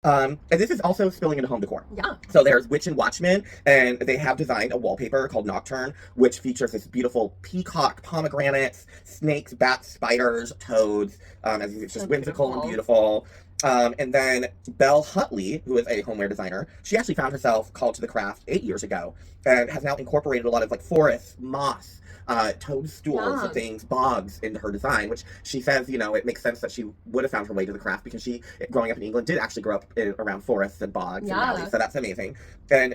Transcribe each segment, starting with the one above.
And this is also spilling into home decor. Yeah. So there's Witch and Watchman, and they have designed a wallpaper called Nocturne, which features this beautiful peacock, pomegranates, snakes, bats, spiders, toads. It's just whimsical and beautiful. And then Belle Hutley, who is a homeware designer, she actually found herself called to the craft 8 years ago, and has now incorporated a lot of like forests, moss, toadstools and things, bogs into her design, which she says, you know, it makes sense that she would have found her way to the craft because she, growing up in England, did actually grow up around forests and bogs and valleys, so that's amazing. And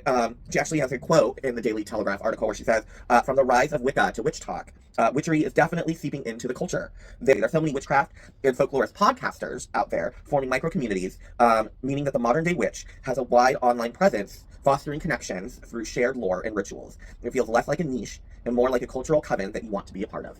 she actually has a quote in the Daily Telegraph article where she says, from the rise of Wicca to witch talk, witchery is definitely seeping into the culture. There are so many witchcraft and folklorist podcasters out there forming micro-communities, meaning that the modern-day witch has a wide online presence, fostering connections through shared lore and rituals. It feels less like a niche and more like a cultural coven that you want to be a part of.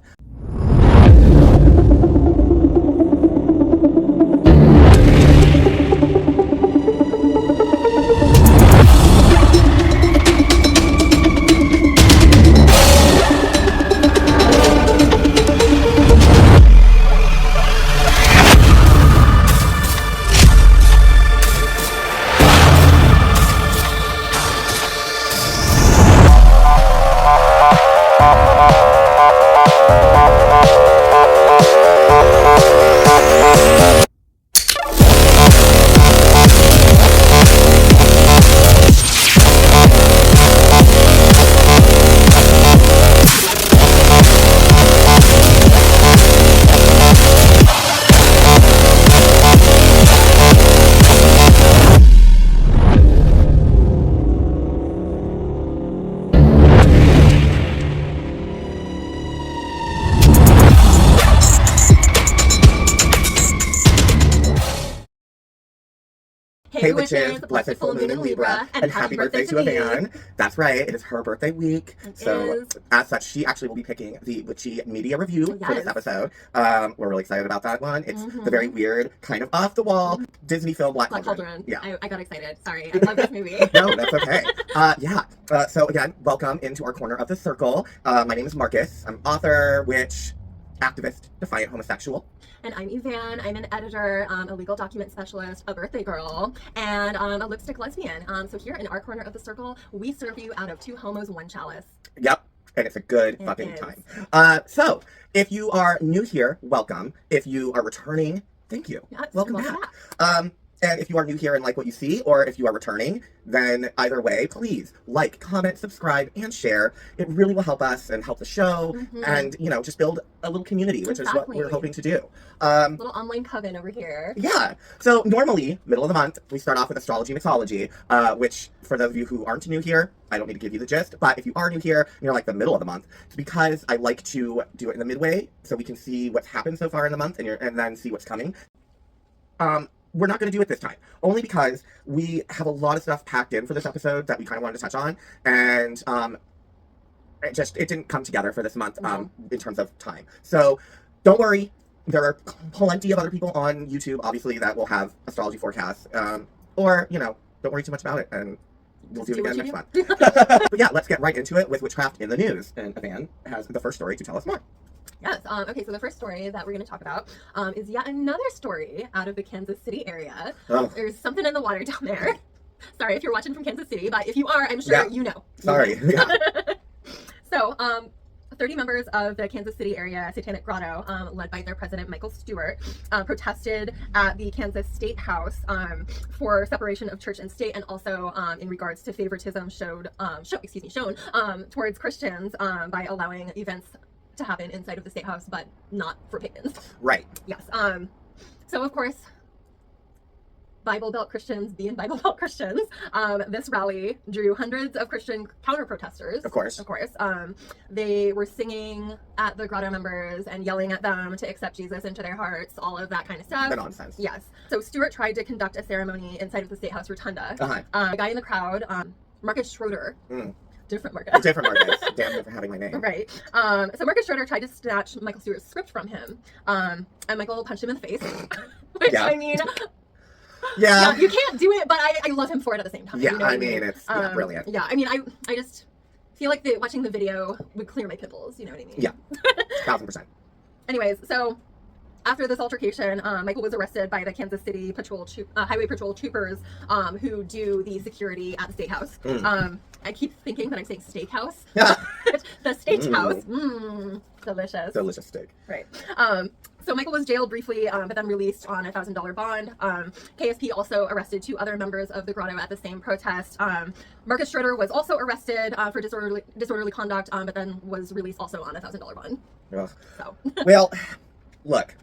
Hey witches, blessed full moon in Libra, and happy birthday to Evanne. That's right, it is her birthday week. As such, she actually will be picking the Witchy Media review for this episode. We're really excited about that one. It's the very weird, kind of off-the-wall Disney film Black Cauldron. Yeah. I got excited. Sorry, I love this movie. No, that's okay. So again, welcome into our corner of the circle. My name is Marcus. I'm author, witch, activist, defiant homosexual. And I'm Evanne. I'm an editor, a legal document specialist, a birthday girl, and a lipstick lesbian. So here in our corner of the circle, we serve you out of 2 homos, 1 chalice. Yep, and it's a good fucking time. So if you are new here, welcome. If you are returning, thank you. Yes, welcome back. And if you are new here and like what you see, or if you are returning, then either way, please like, comment, subscribe, and share. It really will help us and help the show and, you know, just build a little community, which is what we're hoping to do. Little online coven over here. Yeah. So normally, middle of the month, we start off with astrology mixology, which for those of you who aren't new here, I don't need to give you the gist, but if you are new here, and you're like the middle of the month, it's because I like to do it in the midway so we can see what's happened so far in the month and then see what's coming. We're not going to do it this time, only because we have a lot of stuff packed in for this episode that we kind of wanted to touch on, and it didn't come together for this month in terms of time. So don't worry, there are plenty of other people on YouTube, obviously, that will have astrology forecasts, or, you know, don't worry too much about it, and we'll do it again next month. But yeah, let's get right into it with witchcraft in the news, and Evanne has the first story to tell us more. Yes. Okay, so the first story that we're going to talk about is yet another story out of the Kansas City area. There's something in the water down there. Sorry if you're watching from Kansas City, but if you are, I'm sure you know. Sorry. So, 30 members of the Kansas City area Satanic Grotto, led by their president, Michael Stewart, protested at the Kansas State House for separation of church and state, and also in regards to favoritism shown towards Christians by allowing events to happen inside of the State House, but not for pagans. Right. Yes. So of course, Bible Belt Christians being Bible Belt Christians, this rally drew hundreds of Christian counter-protesters. Of course. They were singing at the grotto members and yelling at them to accept Jesus into their hearts, all of that kind of stuff. The nonsense. Yes. So Stewart tried to conduct a ceremony inside of the State House rotunda. A guy in the crowd, Marcus Schroeder. Different Marcus. Damn you for having my name. Right. So Marcus Schroeder tried to snatch Michael Stewart's script from him, and Michael punched him in the face. Which, I mean... Yeah, you can't do it, but I love him for it at the same time. Yeah, you know I mean, it's brilliant. Yeah, I mean, I just feel like watching the video would clear my pimples, you know what I mean? Yeah, 1000%. Anyways, so after this altercation, Michael was arrested by the Kansas City Highway Patrol troopers who do the security at the State House. I keep thinking that I'm saying steakhouse. The State House. Delicious. Delicious steak. Right. So Michael was jailed briefly, but then released on a $1,000 bond. KSP also arrested 2 other members of the grotto at the same protest. Marcus Schroeder was also arrested for disorderly conduct, but then was released also on a $1,000 bond. Ugh. So. Well, look,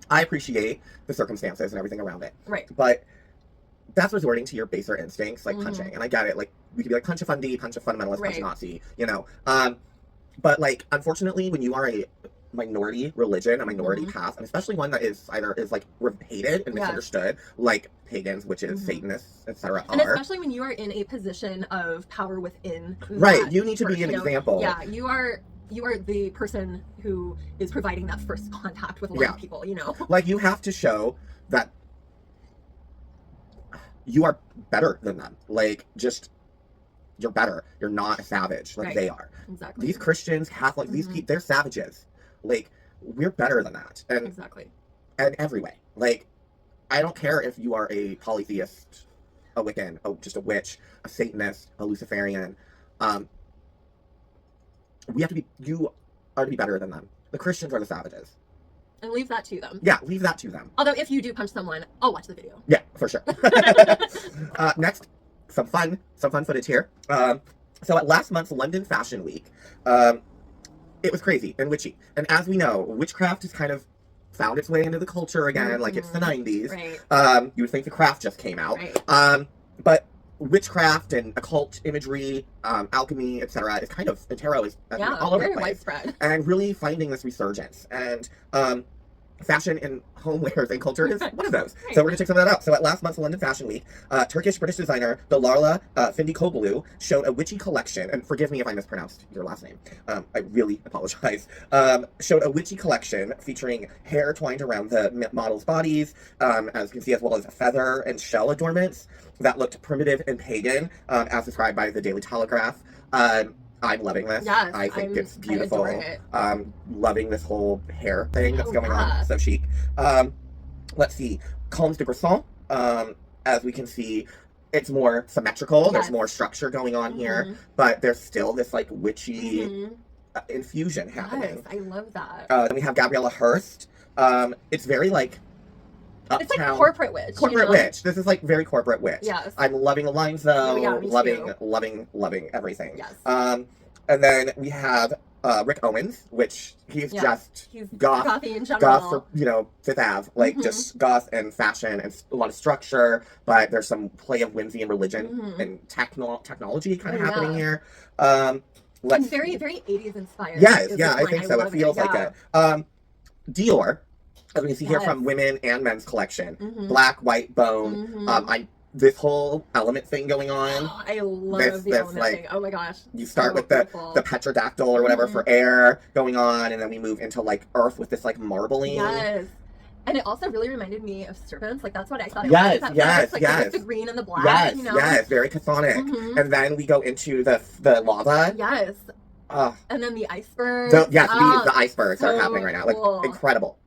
I appreciate the circumstances and everything around it. Right. But that's resorting to your baser instincts, like punching. And I get it. Like, we could be like, punch a fundy, punch a fundamentalist, punch a Nazi, you know. But, like, unfortunately, when you are a minority religion, a minority path, and especially one that is like hated and misunderstood, like pagans, witches, Satanists, etc. And especially when you are in a position of power within you need to be an example. Yeah, you are the person who is providing that first contact with a lot of people, you know. Like, you have to show that you are better than them. Like, just, you're better. You're not a savage like they are. Exactly. These Christians, Catholics, these people, they're savages. Like, we're better than that. And in every way. Like, I don't care if you are a polytheist, a Wiccan, just a witch, a Satanist, a Luciferian. You are to be better than them. The Christians are the savages. And leave that to them. Yeah, leave that to them. Although if you do punch someone, I'll watch the video. Yeah, for sure. Next, some fun footage here. So at last month's London Fashion Week, it was crazy and witchy. And as we know, witchcraft has kind of found its way into the culture again, like it's the 90s. Right. You would think the craft just came out. Right. But witchcraft and occult imagery, alchemy, etc. is kind of, and tarot is all over the place. Widespread. And really finding this resurgence. And fashion and homewares and culture is one of those. So we're going to check some of that out. So at last month's London Fashion Week, Turkish-British designer Dalarla Findikoglu showed a witchy collection, and forgive me if I mispronounced your last name. I really apologize. Showed a witchy collection featuring hair twined around the models' bodies, as you can see, as well as feather and shell adornments that looked primitive and pagan, as described by the Daily Telegraph. I'm loving this. Yes, I think it's beautiful. I adore it. Loving this whole hair thing that's going on. So chic. Let's see. Combs de Grisson. As we can see, it's more symmetrical. There's more structure going on here, but there's still this like witchy infusion happening. Yes, I love that. Then we have Gabriella Hearst. It's very like uptown. It's like corporate witch. Corporate witch. This is like very corporate witch. Yes. I'm loving the lines though. Yeah, me too. Loving everything. Yes. And then we have Rick Owens, which he's just he's goth. Gothy in general. Goth for, you know, Fifth Ave. Like just goth and fashion and a lot of structure, but there's some play of whimsy and religion and technology kind of happening here. And very, very 80s inspired. Yes, I think so. It feels like it. Dior, as we can see here from women and men's collection. Black, white, bone. This whole element thing going on. Oh, I love the element thing. Oh my gosh. You start with the petrodactyl or whatever for air going on, and then we move into like earth with this like marbling. Yes. And it also really reminded me of serpents. Like that's what I thought it was. Yes. Yes. The green and the black. Yes, very chthonic. And then we go into the lava. Yes. And then the icebergs. The icebergs are happening right now. Cool. Like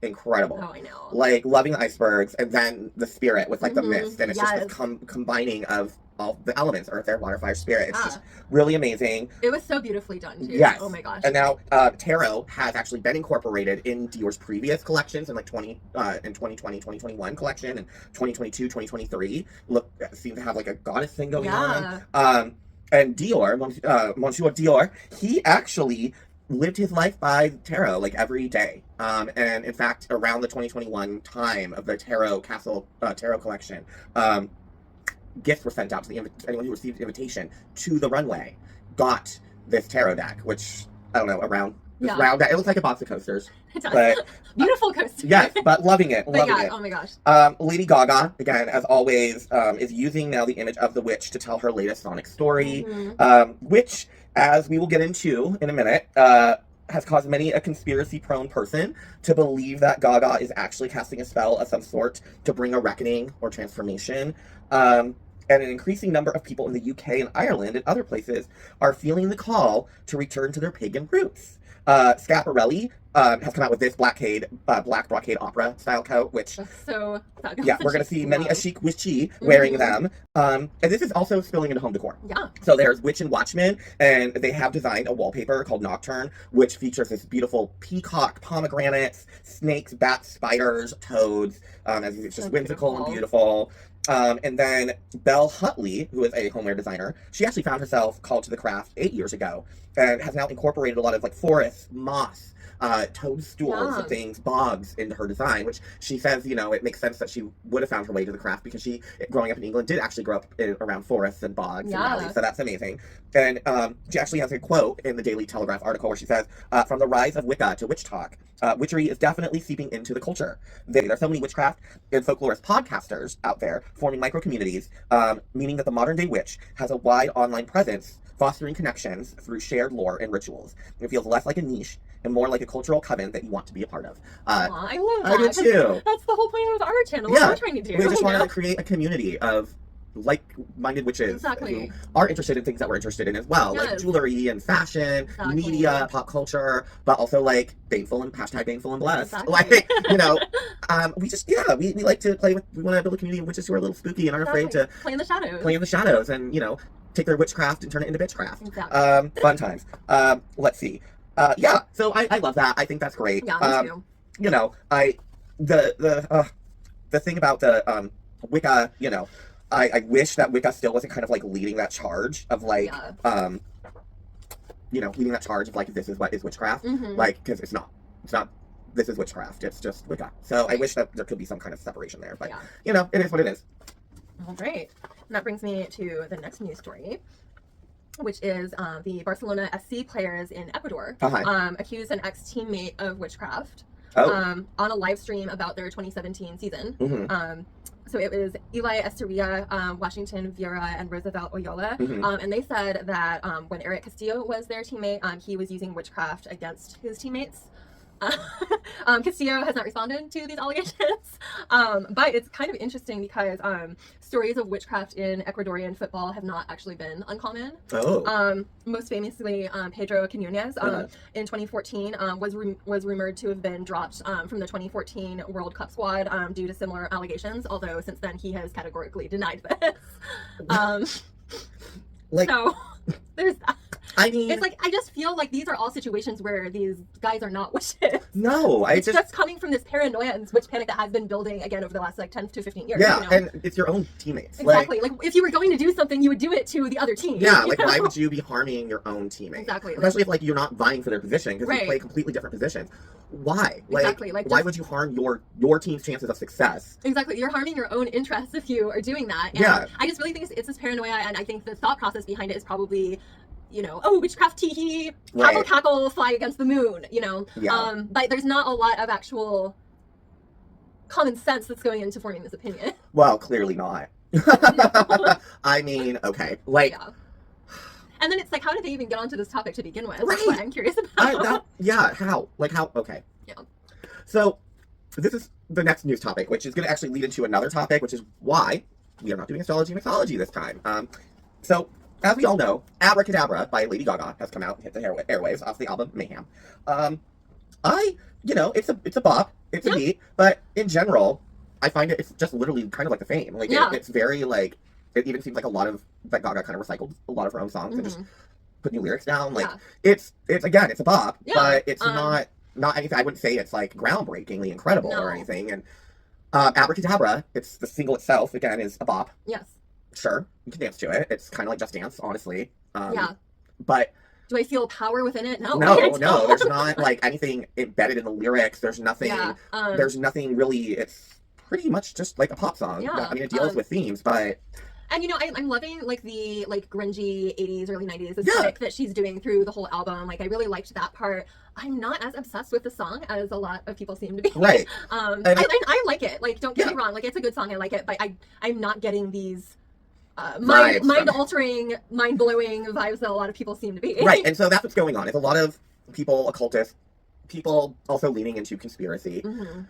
incredible. Oh, I know. Like loving the icebergs, and then the spirit with like the mist, and it's just this combining of all the elements: earth, air, water, fire, spirit. It's just really amazing. It was so beautifully done too. Yes. Oh my gosh. And now tarot has actually been incorporated in Dior's previous collections in like 2020, 2021 collection, and 2022, 2023. Look, seem to have like a goddess thing going on. And Dior, Monsieur Dior, he actually lived his life by tarot, like every day. And in fact, around the 2021 time of the Tarot Castle Tarot collection, gifts were sent out to anyone who received the invitation to the runway got this tarot deck, which, I don't know, round deck. It looks like a box of coasters. It does. But, beautiful coaster. Yes, but loving it. Loving it. Oh my gosh. Lady Gaga, again, as always, is using now the image of the witch to tell her latest sonic story, which, as we will get into in a minute, has caused many a conspiracy-prone person to believe that Gaga is actually casting a spell of some sort to bring a reckoning or transformation. And an increasing number of people in the UK and Ireland and other places are feeling the call to return to their pagan roots. Schiaparelli has come out with this black brocade opera style coat, which That's so fabulous. yeah, we're gonna see many a chic witchy wearing them. And this is also spilling into home decor. Yeah. So there's Witch and Watchman, and they have designed a wallpaper called Nocturne, which features this beautiful peacock, pomegranates, snakes, bats, spiders, toads. As it's just whimsical and beautiful. And then Belle Hutley, who is a homeware designer, she actually found herself called to the craft 8 years ago, and has now incorporated a lot of like forests, moss, toadstools and things, bogs into her design, which she says, you know, it makes sense that she would have found her way to the craft because she, growing up in England, did actually grow up around forests and bogs and valleys, so that's amazing. And she actually has a quote in the Daily Telegraph article where she says, from the rise of Wicca to witch talk, witchery is definitely seeping into the culture. There are so many witchcraft and folklorist podcasters out there forming micro-communities, meaning that the modern-day witch has a wide online presence, fostering connections through shared lore and rituals. It feels less like a niche and more like a cultural coven that you want to be a part of. I love that. I do too. That's the whole point of our channel. What we're trying to do. We just wanted to create a community of like-minded witches who are interested in things that we're interested in as well, like jewelry and fashion, media, pop culture, but also like baneful and blessed. Like, you know, we like to play with. We want to build a community of witches who are a little spooky and aren't afraid to play in the shadows, and you know, take their witchcraft and turn it into bitchcraft. Exactly. Fun times. Let's see. So I love that. I think that's great. Yeah, me too. You know, the thing about the Wicca, you know, I wish that Wicca still wasn't kind of like leading that charge of like you know, leading that charge of like this is what is witchcraft, like, because it's not this is witchcraft, it's just Wicca. So I wish that there could be some kind of separation there, but you know, it is what it is. Well, great. And that brings me to the next news story, which is the Barcelona SC players in Ecuador accused an ex-teammate of witchcraft on a live stream about their 2017 season. So it was Eli Estrella, Washington Vieira, and Roosevelt Oyola. And they said that when Eric Castillo was their teammate, he was using witchcraft against his teammates. Castillo has not responded to these allegations, but it's kind of interesting because stories of witchcraft in Ecuadorian football have not actually been uncommon. Most famously, Pedro Quinones in 2014 was rumored to have been dropped from the 2014 World Cup squad due to similar allegations, although since then he has categorically denied this. So there's that. I mean, it's like, I just feel like these are all situations where these guys are not witches. No, it's just coming from this paranoia and witch panic that has been building again over the last like 10 to 15 years. Yeah, you know? and it's your own teammates. Exactly. Like if you were going to do something, you would do it to the other team. Yeah, like why would you be harming your own teammate? Exactly. Especially if like you're not vying for their position because you play completely different positions. Why? Like, exactly. Like why would you harm your team's chances of success? Exactly. You're harming your own interests if you are doing that. And I just really think it's this paranoia, and I think the thought process behind it is probably, you know, oh, witchcraft tee cackle cackle fly against the moon, you know. But there's not a lot of actual common sense that's going into forming this opinion. Well, clearly not. I mean, okay, like and then it's like, how did they even get onto this topic to begin with? That's what I'm curious about. How? Like how? Okay. So this is the next news topic, which is going to actually lead into another topic, which is why we are not doing astrology and mythology this time. So as we all know, Abracadabra by Lady Gaga has come out and hit the airwaves off the album Mayhem. You know, it's a bop, it's a beat, but in general, I find it's just literally kind of like the Fame. Like it's very like, it even seems like a lot of that Gaga kind of recycled a lot of her own songs and just put new lyrics down. Like it's again, it's a bop, but it's not anything. I wouldn't say it's like groundbreakingly incredible or anything. And Abracadabra, it's the single itself again is a bop. Yes. Sure, you can dance to it. It's kind of like Just Dance, honestly. But do I feel power within it? No. No. There's not like anything embedded in the lyrics. There's nothing. There's nothing really. It's pretty much just like a pop song. I mean, it deals with themes, but. And you know, I'm loving like the grungy 80s, early 90s aesthetic that she's doing through the whole album. Like I really liked that part. I'm not as obsessed with the song as a lot of people seem to be. Right. I like it. Like don't get me wrong. Like it's a good song. I like it, but I'm not getting these mind-altering, mind-blowing vibes that a lot of people seem to be. Right, and so that's what's going on. It's a lot of people, occultists, people also leaning into conspiracy,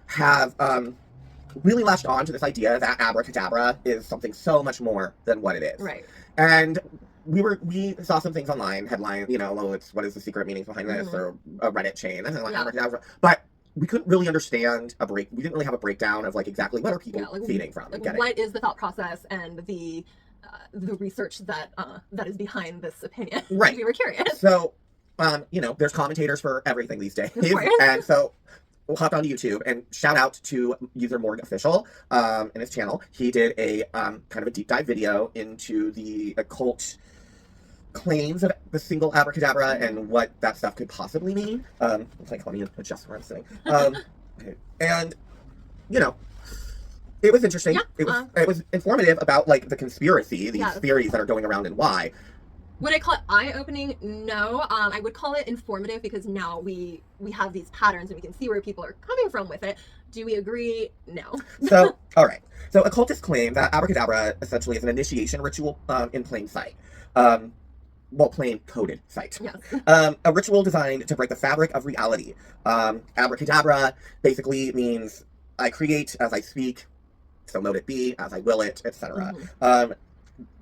have really latched on to this idea that Abracadabra is something so much more than what it is. Right. And we saw some things online, headline, oh, it's what is the secret meanings behind this, or a Reddit chain, but we couldn't really understand we didn't really have a breakdown of like exactly what are people feeding from. Like what is the thought process and the research that is behind this opinion. Right. We were curious. So, there's commentators for everything these days, and so we'll hop on YouTube and shout out to user Morg Official in his channel. He did a kind of a deep dive video into the occult claims of the single abracadabra and what that stuff could possibly mean. It's like, let me adjust where I'm sitting. And it was interesting. Yeah, it was informative about like the conspiracy, these theories that are going around and why. Would I call it eye-opening? No. I would call it informative because now we have these patterns and we can see where people are coming from with it. Do we agree? No. So, all right. So occultists claim that abracadabra essentially is an initiation ritual in plain sight. Plain coded sight. Yes. A ritual designed to break the fabric of reality. Abracadabra basically means I create as I speak, so mote it be, as I will it, etc.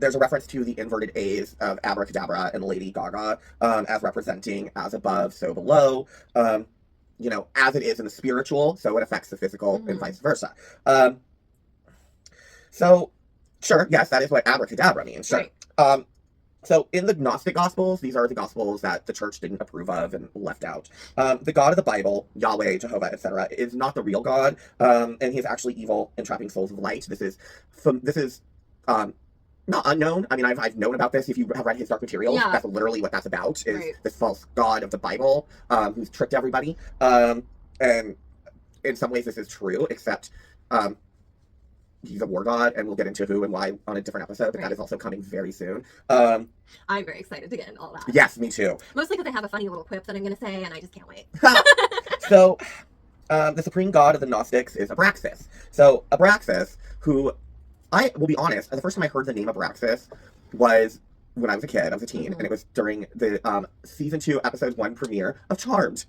There's a reference to the inverted A's of abracadabra and Lady Gaga as representing as above, so below, as it is in the spiritual, so it affects the physical and vice versa. So, sure, yes, that is what abracadabra means. Sure. Right. So in the Gnostic Gospels, these are the Gospels that the church didn't approve of and left out. The God of the Bible, Yahweh, Jehovah, etc., is not the real God, and he is actually evil, entrapping souls of light. This is not unknown. I mean, I've known about this. If you have read his Dark Materials, that's literally what that's about, is this false God of the Bible who's tricked everybody. And in some ways this is true, except he's a war god, and we'll get into who and why on a different episode, but that is also coming very soon. I'm very excited to get into all that. Yes, me too. Mostly because I have a funny little quip that I'm going to say, and I just can't wait. So, the supreme god of the Gnostics is Abraxas. So, Abraxas, who, I will be honest, the first time I heard the name Abraxas was when I was a kid. I was a teen, and it was during the season 2, episode 1 premiere of Charmed.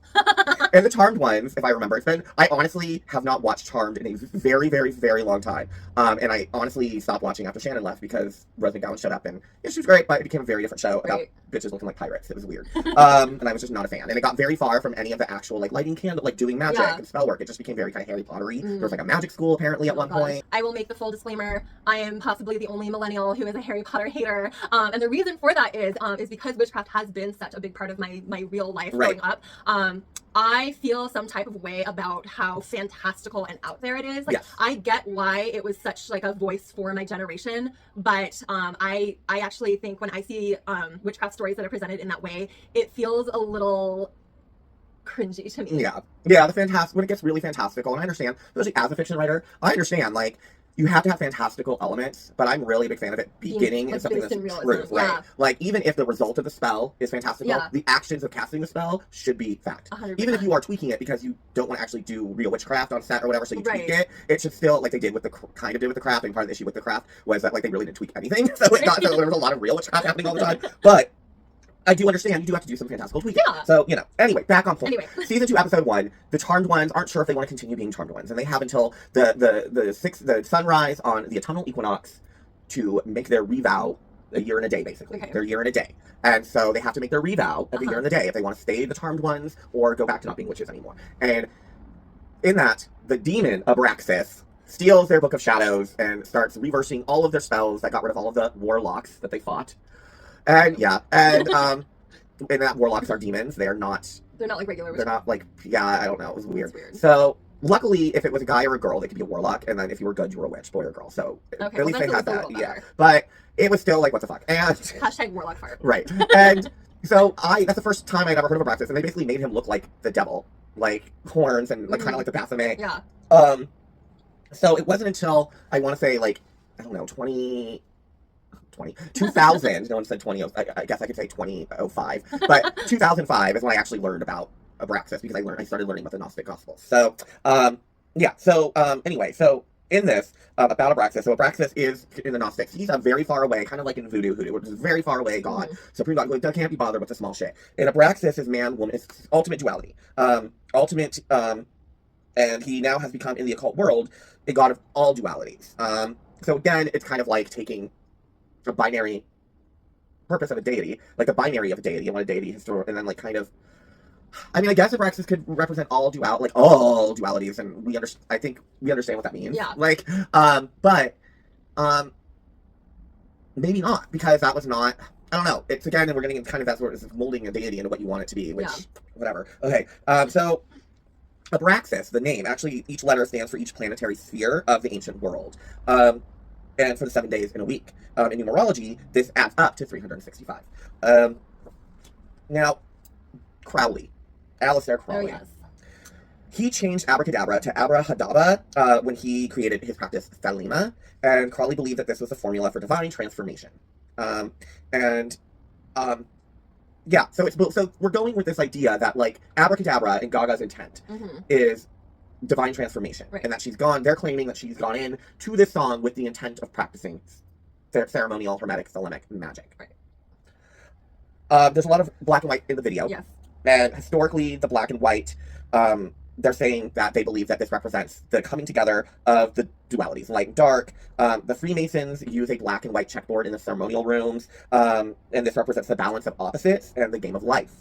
And the Charmed ones, if I remember, I honestly have not watched Charmed in a very, very, very long time. And I honestly stopped watching after Shannon left because Rose McGowan showed up, and she was great, but it became a very different show about bitches looking like pirates. It was weird. And I was just not a fan. And it got very far from any of the actual like lighting candle, like doing magic and spell work. It just became very kind of Harry Pottery. There was like a magic school apparently at one point. I will make the full disclaimer. I am possibly the only millennial who is a Harry Potter hater. And the reason for that is because witchcraft has been such a big part of my real life growing up. I feel some type of way about how fantastical and out there it is. Like, I get why it was such like a voice for my generation, but I actually think when I see witchcraft stories that are presented in that way, it feels a little cringy to me. Yeah, when it gets really fantastical, and I understand, especially as a fiction writer, I understand like you have to have fantastical elements, but I'm really a big fan of it beginning in something that's true. Right? Like, even if the result of the spell is fantastical, the actions of casting the spell should be fact. 100%. Even if you are tweaking it because you don't want to actually do real witchcraft on set or whatever, so you tweak it, it should still, like they did with the, kind of did with the craft, and part of the issue with the craft was that, like, they really didn't tweak anything, so it got, so there was a lot of real witchcraft happening all the time, but I do understand you do have to do some fantastical tweaking. So, anyway, back on point. Season 2, episode 1, the Charmed ones aren't sure if they want to continue being Charmed ones, and they have until the sunrise on the autumnal equinox to make their revow a year and a day, basically. Their year and a day. And so they have to make their revow every year and a day if they want to stay the Charmed ones or go back to not being witches anymore. And in that, the demon Abraxas steals their Book of Shadows and starts reversing all of their spells that got rid of all of the warlocks that they fought. And and that warlocks are demons. They're not like regular witches. They're not like, I don't know. It was weird. So luckily, if it was a guy or a girl, they could be a warlock, and then if you were good, you were a witch, boy or girl. So at least they had that. But it was still like, what the fuck? And hashtag warlock fire. Right. And so that's the first time I'd ever heard of Abraxas, and they basically made him look like the devil, like horns and like kind of like the Baphomet. So it wasn't until I want to say like, I don't know, 2000, no one said 20, I guess I could say 2005, but 2005 is when I actually learned about Abraxas, because I started learning about the Gnostic Gospels. So, anyway, so in this, about Abraxas, so Abraxas is, in the Gnostics, he's a very far away, kind of like in Hoodoo, which is a very far away god, supreme god, who can't be bothered with the small shit. And Abraxas is man, woman, it's ultimate duality. And he now has become, in the occult world, a god of all dualities. So again, it's kind of like taking a binary purpose of a deity, like the binary of a deity, and what a deity historical, and then like kind of, I mean, I guess Abraxas could represent all dualities, and I think we understand what that means. Yeah. Like, but maybe not, because that was not. I don't know. It's again, and we're getting kind of that's where it's molding a deity into what you want it to be, which whatever. Okay. So Abraxas, the name, actually each letter stands for each planetary sphere of the ancient world. And for the 7 days in a week. In numerology, this adds up to 365. Now, Crowley, Aleister Crowley. Oh, yes. He changed Abracadabra to Abracadabra when he created his practice Thelema, and Crowley believed that this was a formula for divine transformation. Yeah, so we're going with this idea that like Abracadabra and Gaga's intent is divine transformation, and that they're claiming that she's gone in to this song with the intent of practicing ceremonial hermetic thelemic magic. There's a lot of black and white in the video. Yes. And historically, the black and white, they're saying that they believe that this represents the coming together of the dualities, light and dark. The Freemasons use a black and white checkboard in the ceremonial rooms, and this represents the balance of opposites and the game of life.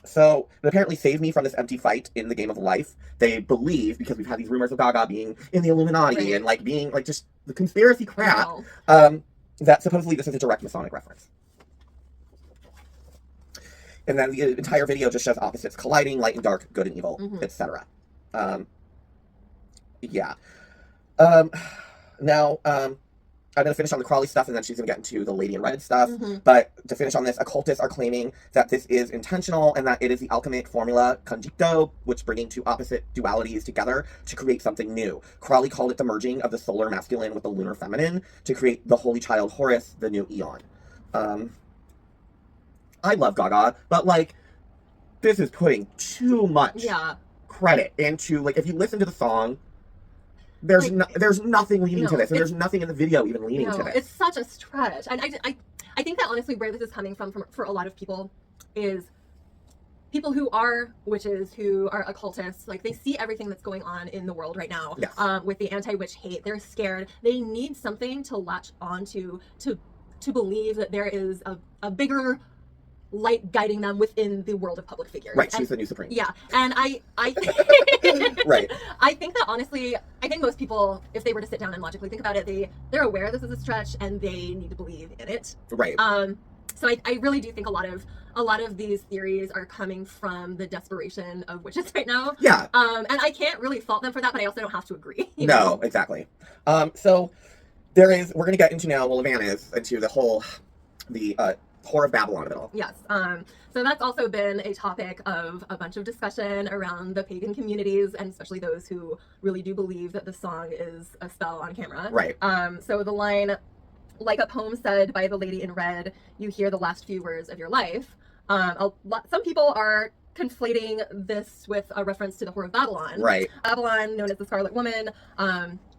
So it apparently saved me from this empty fight in the game of life. They believe, because we've had these rumors of Gaga being in the Illuminati and like being like just the conspiracy crap, that supposedly this is a direct Masonic reference. And then the entire video just shows opposites colliding, light and dark, good and evil, etc. Yeah. Now, I'm going to finish on the Crowley stuff, and then she's going to get into the Lady in Red stuff. But to finish on this, occultists are claiming that this is intentional and that it is the alchemic formula conjecto, which bringing two opposite dualities together to create something new. Crowley called it the merging of the solar masculine with the lunar feminine to create the holy child Horus, the new Eon. I love Gaga, but like, this is putting too much credit into, like, if you listen to the song, there's nothing leading to this, and there's nothing in the video even leading to this. It's such a stretch, and I think that honestly where this is coming from for a lot of people is people who are witches, who are occultists. Like, they see everything that's going on in the world right now with the anti-witch hate. They're scared. They need something to latch onto to believe that there is a bigger light guiding them within the world of public figures. Right, she's the new supreme. Yeah, and I right. I think that honestly, I think most people, if they were to sit down and logically think about it, they're aware this is a stretch and they need to believe in it. Right. So I really do think a lot of these theories are coming from the desperation of witches right now. Yeah. And I can't really fault them for that, but I also don't have to agree. No, exactly. So we're going to get into now, Evanne is into the Whore of Babylon of it all. Yes. So that's also been a topic of a bunch of discussion around the pagan communities, and especially those who really do believe that the song is a spell on camera. Right. So the line, like a poem said by the Lady in Red, you hear the last few words of your life. Some people are conflating this with a reference to the Whore of Babylon. Right. Babylon, known as the Scarlet Woman,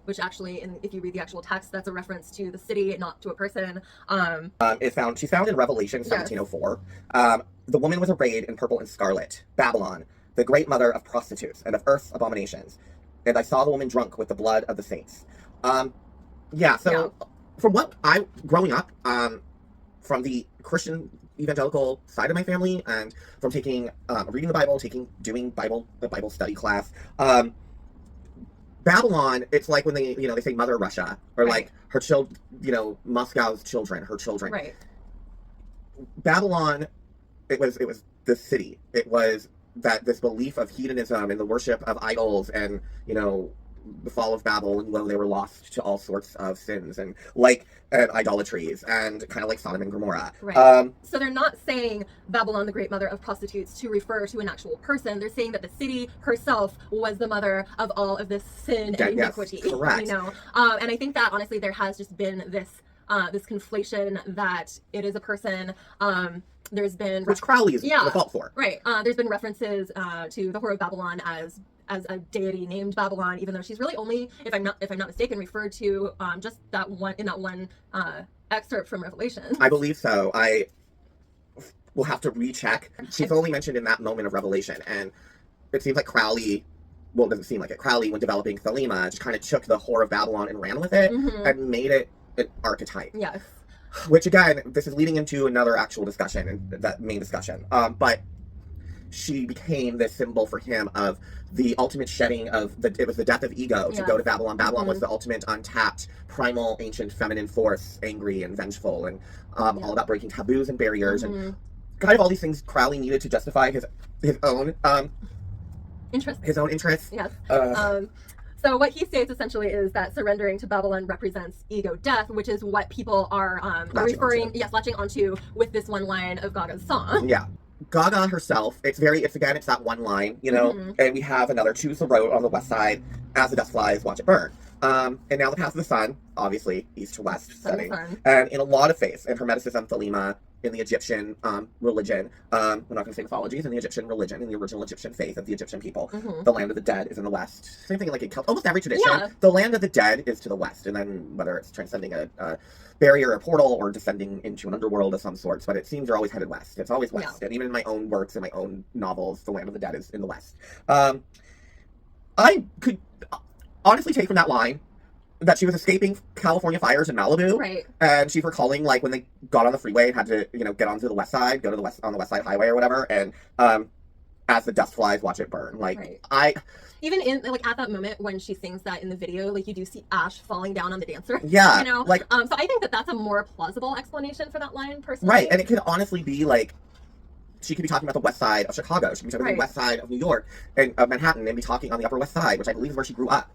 which actually, if you read the actual text, that's a reference to the city, not to a person. She's found in Revelation 1704. The woman was arrayed in purple and scarlet. Babylon, the great mother of prostitutes and of earth's abominations. And I saw the woman drunk with the blood of the saints. From what growing up, from the Christian evangelical side of my family, and from reading the Bible, doing the Bible study class, Babylon, it's like when they say Mother Russia, or like her children, Moscow's children, her children. Right. Babylon, it was the city. It was this belief of hedonism and the worship of idols, and the fall of Babel, and they were lost to all sorts of sins and idolatries, and kind of like Sodom and Gomorrah. Right. So they're not saying Babylon, the great mother of prostitutes, to refer to an actual person. They're saying that the city herself was the mother of all of this sin and iniquity. Yes, correct. And I think that honestly there has just been this conflation that it is a person. There's been which Crowley is the fault for. Right. There's been references to the Whore of Babylon as a deity named Babylon, even though she's really only, if I'm not mistaken, referred to just that one excerpt from Revelation. I believe so. I will have to recheck. She's only mentioned in that moment of Revelation, and it seems like Crowley. Well, it doesn't seem like it. Crowley, when developing Thelema, just kind of took the Whore of Babylon and ran with it and made it an archetype. Yes. Which again, this is leading into another actual discussion, and that main discussion. But she became this symbol for him of the ultimate shedding of it was the death of ego to go to Babylon. Babylon was the ultimate untapped, primal, ancient, feminine force, angry and vengeful, and all about breaking taboos and barriers, and kind of all these things Crowley needed to justify his own interest. His own interests. Yes. So what he states essentially is that surrendering to Babylon represents ego death, which is what people are latching onto with this one line of Gaga's song. Yeah. Gaga herself, it's that one line, you know, and we have another choose the road on the west side, as the dust flies, watch it burn. And now the path of the sun, obviously, east to west setting. And in a lot of faiths, in Hermeticism, Thelema, in the Egyptian religion, we're not going to say mythologies, in the Egyptian religion, in the original Egyptian faith of the Egyptian people, the land of the dead is in the west. Same thing like in almost every tradition. The land of the dead is to the west, and then whether it's transcending a barrier, a portal, or descending into an underworld of some sorts, but it seems they're always headed west. It's always west. And even in my own works, in my own novels, the land of the dead is in the west. I could honestly take from that line that she was escaping California fires in Malibu, right? And she's recalling like when they got on the freeway and had to, you know, get onto the west side, go to the west on the West Side Highway or whatever, and as the dust flies, watch it burn. Like even in like at that moment when she sings that in the video, like you do see ash falling down on the dancer. Yeah, you know, like so I think that that's a more plausible explanation for that line, personally. Right, and it could honestly be like she could be talking about the west side of Chicago. She could be talking about the west side of New York and of Manhattan, and be talking on the Upper West Side, which I believe is where she grew up.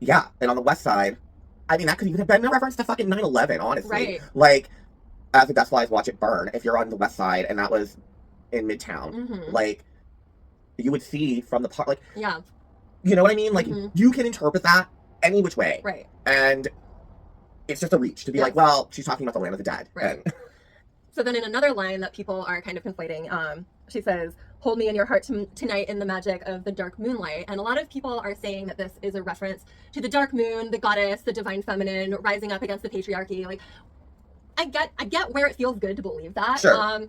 Yeah, and on the west side, I mean, that could even have been a reference to fucking 9/11, honestly. Right. Like, as the dust flies, watch it burn. If you're on the west side and that was in Midtown, like, you would see from the part, like, you know what I mean? Like, you can interpret that any which way. Right. And it's just a reach to be like, well, she's talking about the land of the dead. Right. So then in another line that people are kind of conflating, she says, "Hold me in your heart tonight in the magic of the dark moonlight." And a lot of people are saying that this is a reference to the dark moon, the goddess, the divine feminine, rising up against the patriarchy. Like, I get where it feels good to believe that. Sure.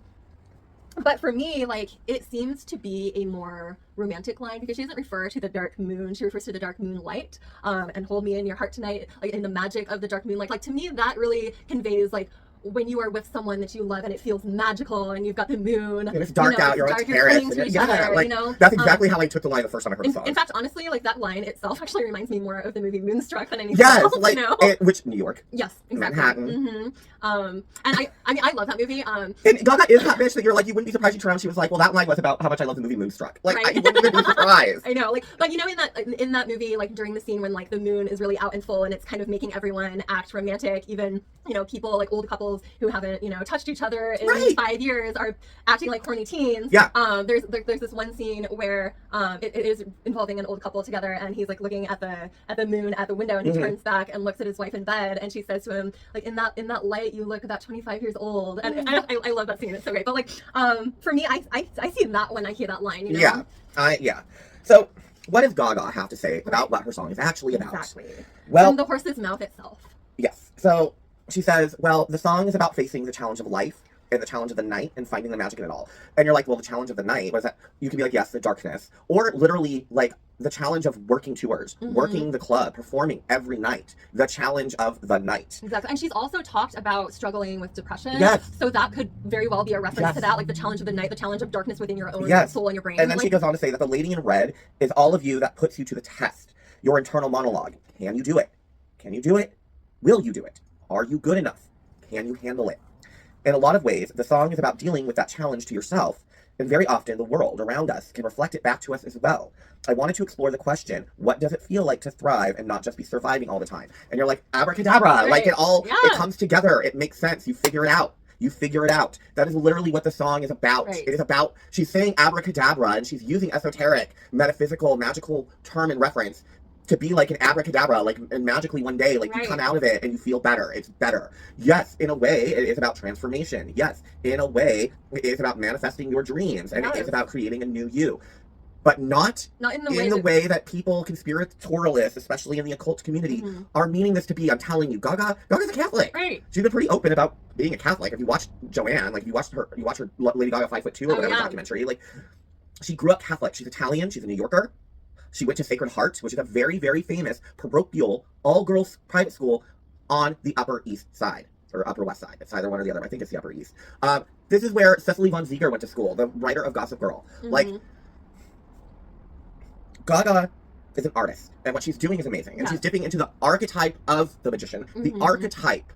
But for me, like, it seems to be a more romantic line because she doesn't refer to the dark moon. She refers to the dark moonlight, and hold me in your heart tonight, like in the magic of the dark moonlight. Like, to me, that really conveys, like, when you are with someone that you love and it feels magical and you've got the moon and it's dark out, you're on a terrace, you know, that's exactly how I took the line the first time I heard the song. In fact, honestly, like that line itself actually reminds me more of the movie Moonstruck than anything else. Like, you know? Which New York? Yes, exactly. Manhattan. And I mean, I love that movie. And Gaga is that bitch that you're like, you wouldn't be surprised she was like, well, that line was about how much I love the movie Moonstruck. Like, I wouldn't even be surprised. I know, like, but you know, in that movie, like during the scene when like the moon is really out in full and it's kind of making everyone act romantic, even, you know, people like old couples who haven't, you know, touched each other in 5 years are acting like horny teens. Yeah. There's this one scene where it is involving an old couple together, and he's like looking at the moon at the window, and he turns back and looks at his wife in bed, and she says to him, like, in that light you look about 25 years old. And I love that scene. It's so great. But like for me, I see that when I hear that line, you know? Yeah. So what does Gaga have to say about what her song is actually about? Exactly. Well, from the horse's mouth itself. Yes. So she says, well, the song is about facing the challenge of life and the challenge of the night and finding the magic in it all. And you're like, well, the challenge of the night, what is that? You can be like, yes, the darkness. Or literally, like, the challenge of working tours, working the club, performing every night. The challenge of the night. Exactly. And she's also talked about struggling with depression. Yes. So that could very well be a reference to that, like the challenge of the night, the challenge of darkness within your own soul and your brain. And then she goes on to say that the lady in red is all of you that puts you to the test. Your internal monologue. Can you do it? Can you do it? Will you do it? Are you good enough? Can you handle it? In a lot of ways, the song is about dealing with that challenge to yourself, and very often the world around us can reflect it back to us as well. I wanted to explore the question, what does it feel like to thrive and not just be surviving all the time? And you're like, abracadabra, right. Like it comes together, it makes sense, you figure it out. You figure it out. That is literally what the song is about. Right. It is about, she's saying abracadabra, and she's using esoteric, metaphysical, magical term and reference to be like an abracadabra, like, and magically one day, like, you come out of it and you feel better. It's better. Yes, in a way, it is about transformation. Yes, in a way, it is about manifesting your dreams, and it is about creating a new you. But not in the way that people, conspiratorialists, especially in the occult community, are meaning this to be. I'm telling you, Gaga's a Catholic. Right. She's been pretty open about being a Catholic. If you watch Joanne, like, you watch her Lady Gaga 5'2" or whatever documentary, like, she grew up Catholic. She's Italian. She's a New Yorker. She went to Sacred Heart, which is a very, very famous parochial, all-girls private school on the Upper East Side, or Upper West Side. It's either one or the other. I think it's the Upper East. This is where Cecily von Zieger went to school, the writer of Gossip Girl. Like, Gaga is an artist, and what she's doing is amazing. And she's dipping into the archetype of the magician, the archetype,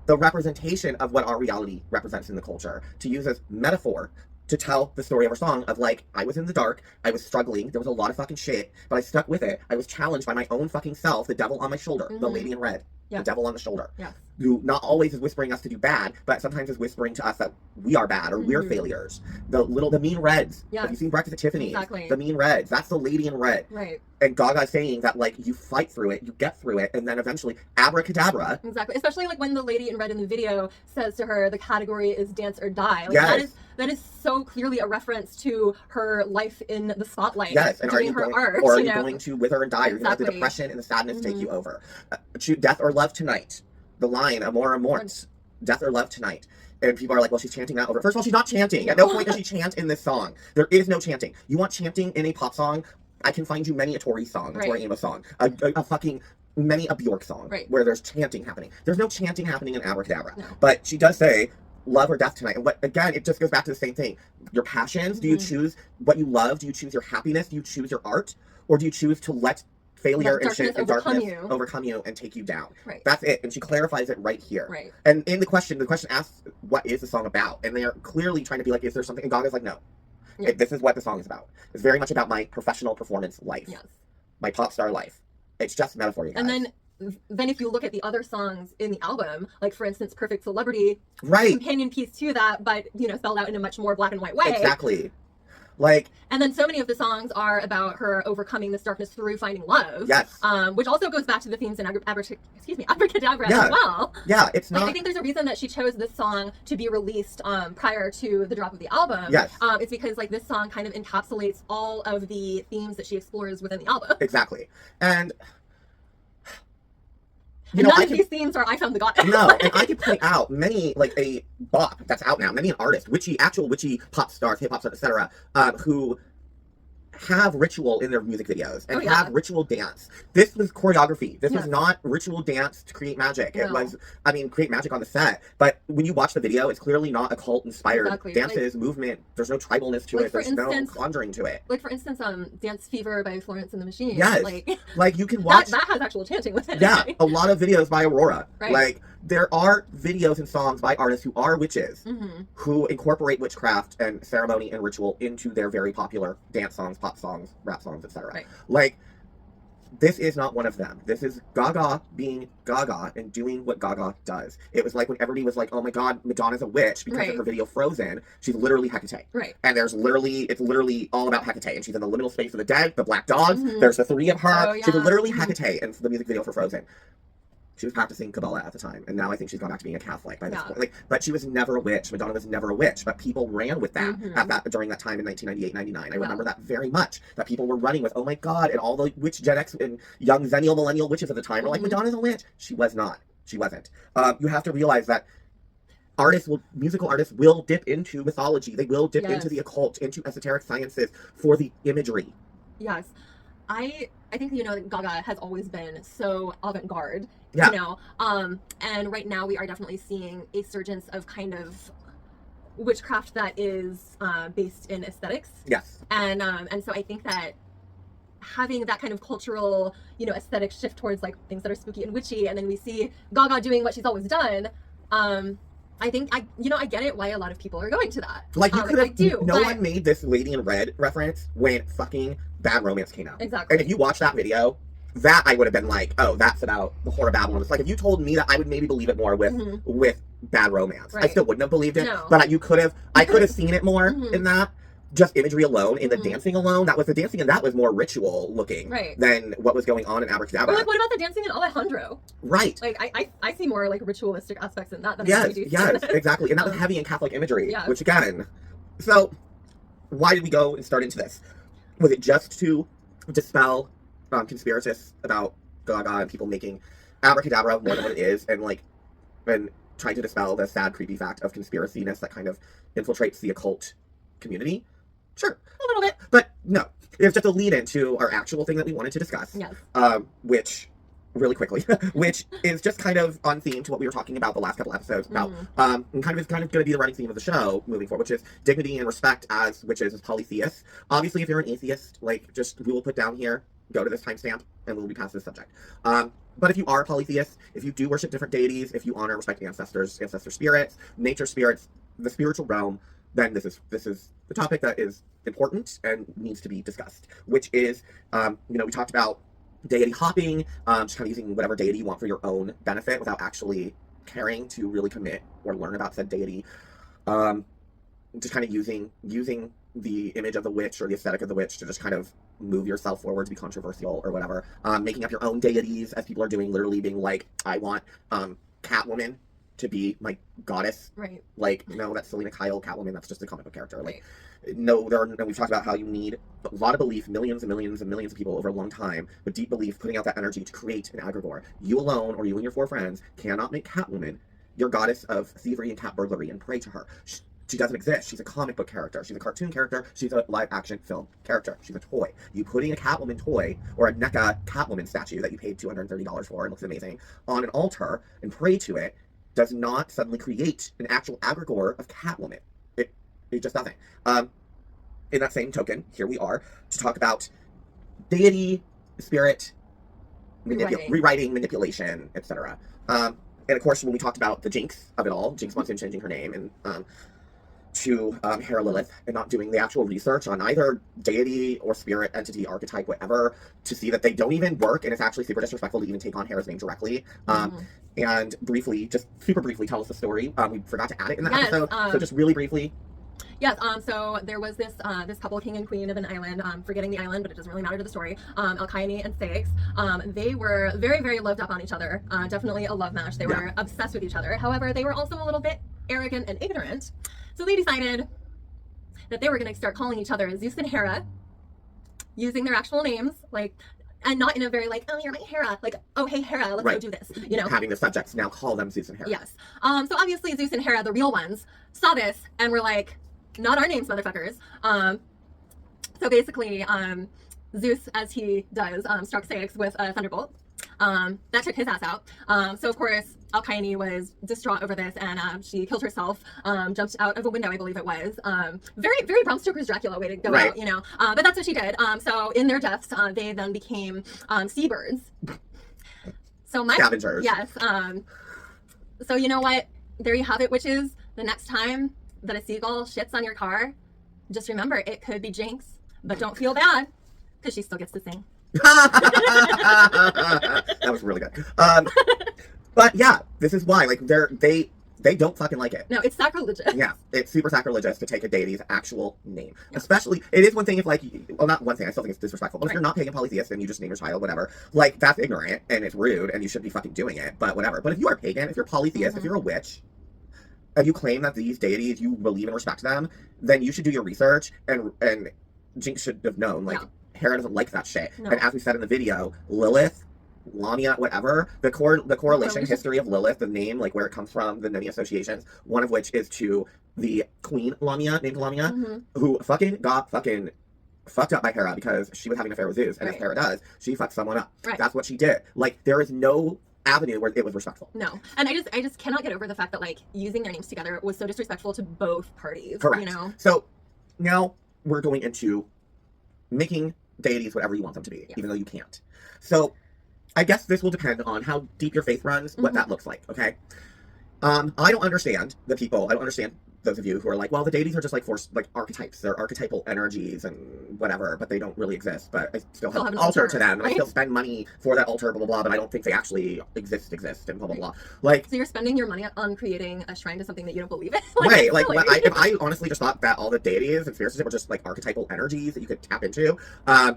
the representation of what our reality represents in the culture, to use as metaphor to tell the story of her song of, like, I was in the dark, I was struggling, there was a lot of fucking shit, but I stuck with it. I was challenged by my own fucking self, the devil on my shoulder, the lady in red, the devil on the shoulder, who not always is whispering us to do bad, but sometimes is whispering to us that we are bad or we're failures. The mean reds. Have you seen Breakfast at Tiffany's? Exactly. The mean reds. That's the lady in red. Right. And Gaga saying that, like, you fight through it, you get through it, and then eventually abracadabra. Exactly. Especially like when the lady in red in the video says to her, the category is dance or die. Like, that is so clearly a reference to her life in the spotlight. Yes, and doing her art. Or are you going to wither and die? Or are you going to let the depression and the sadness take you over? Death or love tonight. The line, amor amort. Death or love tonight. And people are like, well, she's chanting that over. First of all, she's not chanting. At no point does she chant in this song. There is no chanting. You want chanting in a pop song? I can find you many a Tori song, a Tori Amos song, a fucking many a Bjork song, where there's chanting happening. There's no chanting happening in Abracadabra. No. But she does say, love or death tonight. And what, again, it just goes back to the same thing. Your passions, do you choose what you love? Do you choose your happiness? Do you choose your art? Or do you choose to let failure and shit and darkness overcome you and take you down? Right. That's it. And she clarifies it right here. Right. And in the question asks, what is the song about? And they are clearly trying to be like, is there something? And Gaga's like, no. This is what the song is about. It's very much about my professional performance life. Yes. My pop star life. It's just metaphor, you guys. And then if you look at the other songs in the album, like for instance, Perfect Celebrity, companion piece to that, but spelled out in a much more black and white way. Exactly. Like, and then so many of the songs are about her overcoming this darkness through finding love. Yes. Which also goes back to the themes in Abracadabra as well. Yeah, it's not. Like, I think there's a reason that she chose this song to be released prior to the drop of the album. Yes. It's because like this song kind of encapsulates all of the themes that she explores within the album. Exactly. And none of these themes are I Found the Goddess. No, and I could point out many, like a bop that's out now, many an artist, actual witchy pop stars, hip hop stars, etc., who have ritual in their music videos and have ritual dance. This was choreography. This was not ritual dance to create magic. It was, create magic on the set. But when you watch the video, it's clearly not occult inspired dances, movement. There's no tribalness to it. There's no conjuring to it. Like for instance, Dance Fever by Florence and the Machine. Yes. Like you can watch that has actual chanting with it. Yeah, a lot of videos by Aurora. Right. Like there are videos and songs by artists who are witches who incorporate witchcraft and ceremony and ritual into their very popular dance songs, pop songs, rap songs, etc. Right. Like, this is not one of them. This is Gaga being Gaga and doing what Gaga does. It was like when everybody was like, oh my god, Madonna's a witch because of her video Frozen. She's literally HEKA-TEA. Right. And it's literally all about HEKA-TEA. And she's in the liminal space of the dead, the black dogs. There's the three of her. Oh, yeah. She's literally HEKA-TEA in the music video for Frozen. She was practicing Kabbalah at the time, and now I think she's gone back to being a Catholic by this point. Like, but she was never a witch. Madonna was never a witch, but people ran with that during that time in 1998, 99. I remember that very much. That people were running with, oh my god, and all the witch Gen X and young Zennial millennial witches at the time were like, Madonna's a witch. She was not. She wasn't. You have to realize that musical artists will dip into mythology. They will dip into the occult, into esoteric sciences for the imagery. Yes. I think, Gaga has always been so avant-garde, and right now we are definitely seeing a surgence of kind of witchcraft that is based in aesthetics. Yes. And so I think that having that kind of cultural, aesthetic shift towards like things that are spooky and witchy, and then we see Gaga doing what she's always done, I think I get it why a lot of people are going to that. Like you could have, no one made this Lady in Red reference when fucking Bad Romance came out. Exactly. And if you watch that video, that I would have been like, oh, that's about the Whore of Babylon. It's like if you told me that, I would maybe believe it more with Bad Romance. Right. I still wouldn't have believed it, but I could have seen it more in that. Just imagery alone, in the dancing alone, the dancing in that was more ritual looking than what was going on in Abracadabra. Or like, what about the dancing in Alejandro? Right. Like, I see more like ritualistic aspects in that than I do. Yes, exactly. And that was heavy in Catholic imagery, which again, so why did we go and start into this? Was it just to dispel conspiracists about Gaga and people making Abracadabra more than what it is, and trying to dispel the sad, creepy fact of conspiraciness that kind of infiltrates the occult community? Sure, a little bit, but no. It's just a lead into our actual thing that we wanted to discuss, which really quickly, which is just kind of on theme to what we were talking about the last couple episodes about, and kind of going to be the running theme of the show moving forward, which is dignity and respect as witches, as polytheists. Obviously, if you're an atheist, like, just, we will put down here, go to this timestamp, and we'll be past this subject. But if you are a polytheist, if you do worship different deities, if you honor, respect ancestors, ancestor spirits, nature spirits, the spiritual realm, then this is the topic that is important and needs to be discussed, which is, we talked about deity hopping, just kind of using whatever deity you want for your own benefit without actually caring to really commit or learn about said deity. Just kind of using the image of the witch or the aesthetic of the witch to just kind of move yourself forward to be controversial or whatever. Making up your own deities, as people are doing, literally being like, I want Catwoman to be my goddess. Right. Like, no, that's Selena Kyle Catwoman, that's just a comic book character. Like, no, we've talked about how you need a lot of belief, millions and millions and millions of people over a long time, but deep belief, putting out that energy to create an egregore. You alone, or you and your 4 friends, cannot make Catwoman your goddess of thievery and cat burglary and pray to her. She doesn't exist. She's a comic book character. She's a cartoon character. She's a live action film character. She's a toy. You putting a Catwoman toy or a NECA Catwoman statue that you paid $230 for and looks amazing on an altar and pray to it does not suddenly create an actual egregore of Catwoman. It just doesn't. In that same token, here we are to talk about deity, spirit, rewriting, manipulation, etc. And of course, when we talked about the jinx of it all, Jinx Monsoon changing her name and to Hera Lilith and not doing the actual research on either deity or spirit, entity, archetype, whatever, to see that they don't even work, and it's actually super disrespectful to even take on Hera's name directly. And briefly, just super briefly, tell us the story. We forgot to add it in that episode, so just really briefly. Yes, so there was this couple, king and queen of an island, forgetting the island, but it doesn't really matter to the story, Alkaine and Saix. They were very, very loved up on each other, definitely a love match. They were obsessed with each other. However, they were also a little bit arrogant and ignorant, so they decided that they were going to start calling each other Zeus and Hera, using their actual names, like, and not in a very like, oh, you're my Hera, like, oh, hey, Hera, let's go do this, you know? Having the subjects now call them Zeus and Hera. Yes. So obviously Zeus and Hera, the real ones, saw this and were like, not our names, motherfuckers. So basically, Zeus, as he does, struck Saix with a thunderbolt. That took his ass out. So of course, Alkaine was distraught over this, and she killed herself, jumped out of a window, I believe it was. Very, very Bram Stoker's Dracula way to go out, you know. But that's what she did. So in their deaths, they then became seabirds. So scavengers. Yes. So you know what? There you have it, witches. The next time that a seagull shits on your car, just remember it could be Jinx, but don't feel bad because she still gets to sing. That was really good. But yeah, this is why, like, they don't fucking like it. No, it's sacrilegious. Yeah, it's super sacrilegious to take a deity's actual name. Yeah. Especially, it is one thing if, like, well, not one thing, I still think it's disrespectful, but if you're not pagan polytheist and you just name your child whatever, like, that's ignorant and it's rude and you shouldn't be fucking doing it, but whatever. But if you are pagan, if you're polytheist, if you're a witch, and you claim that these deities, you believe and respect them, then you should do your research, and Jinx should have known, like, Hera doesn't like that shit. No. And as we said in the video, Lilith, Lamia, whatever, the correlation history of Lilith, the name, like where it comes from, the many associations, one of which is to the queen Lamia, named Lamia, who got fucked up by Hera because she was having an affair with Zeus, and as Hera does, she fucked someone up. That's what she did. Like, there is no avenue where it was respectful. No. And I just cannot get over the fact that, like, using their names together was so disrespectful to both parties. Correct. You know? So now we're going into making deities whatever you want them to be, even though you can't. So I guess this will depend on how deep your faith runs, what that looks like, okay? I don't understand those of you who are like, well, the deities are just like archetypes. They're archetypal energies and whatever, but they don't really exist. But I still have an altar to them, and I still spend money for that altar, blah, blah, blah, but I don't think they actually exist, and blah, blah, blah. Like, so you're spending your money on creating a shrine to something that you don't believe in? If I honestly just thought that all the deities and spirits were just like archetypal energies that you could tap into, I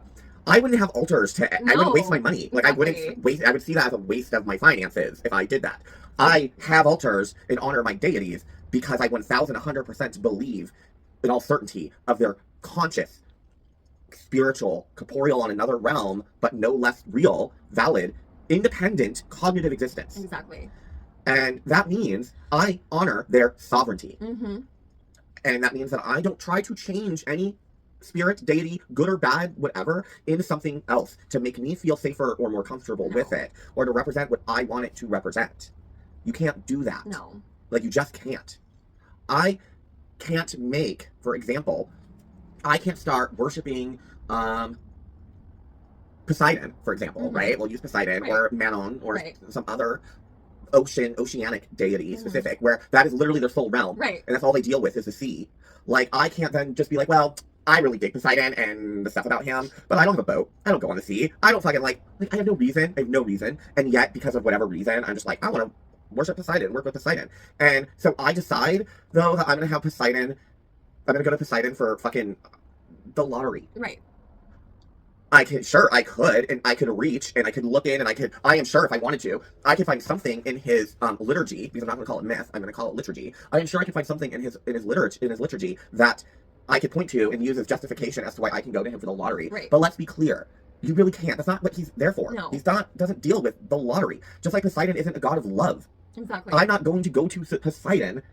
wouldn't have altars I wouldn't waste my money. Like, exactly. I would see that as a waste of my finances if I did that. I have altars in honor of my deities because I 1,100% believe in all certainty of their conscious, spiritual, corporeal on another realm, but no less real, valid, independent, cognitive existence. Exactly. And that means I honor their sovereignty. And that means that I don't try to change any spirit, deity, good or bad, whatever, into something else to make me feel safer or more comfortable with it, or to represent what I want it to represent. You can't do that. No. Like, you just can't. I can't make, for example, I can't start worshiping Poseidon, for example, right? We'll use Poseidon or Manon or some other oceanic deity specific, where that is literally their sole realm. Right. And that's all they deal with is the sea. Like, I can't then just be like, well, I really dig Poseidon and the stuff about him, but I don't have a boat. I don't go on the sea. I don't fucking like I have no reason. I have no reason. And yet, because of whatever reason, I'm just like, I want to worship Poseidon, work with Poseidon. And so I decide, though, that I'm going to have Poseidon, I'm going to go to Poseidon for fucking the lottery. Right. I could, and I could reach, and I could look in, and I am sure if I wanted to, I could find something in his liturgy, because I'm not going to call it myth, I'm going to call it liturgy. I am sure I could find something in his liturgy that I could point to and use as justification as to why I can go to him for the lottery. Right. But let's be clear, you really can't. That's not what he's there for. No. Doesn't deal with the lottery. Just like Poseidon isn't a god of love. Exactly. I'm not going to go to Poseidon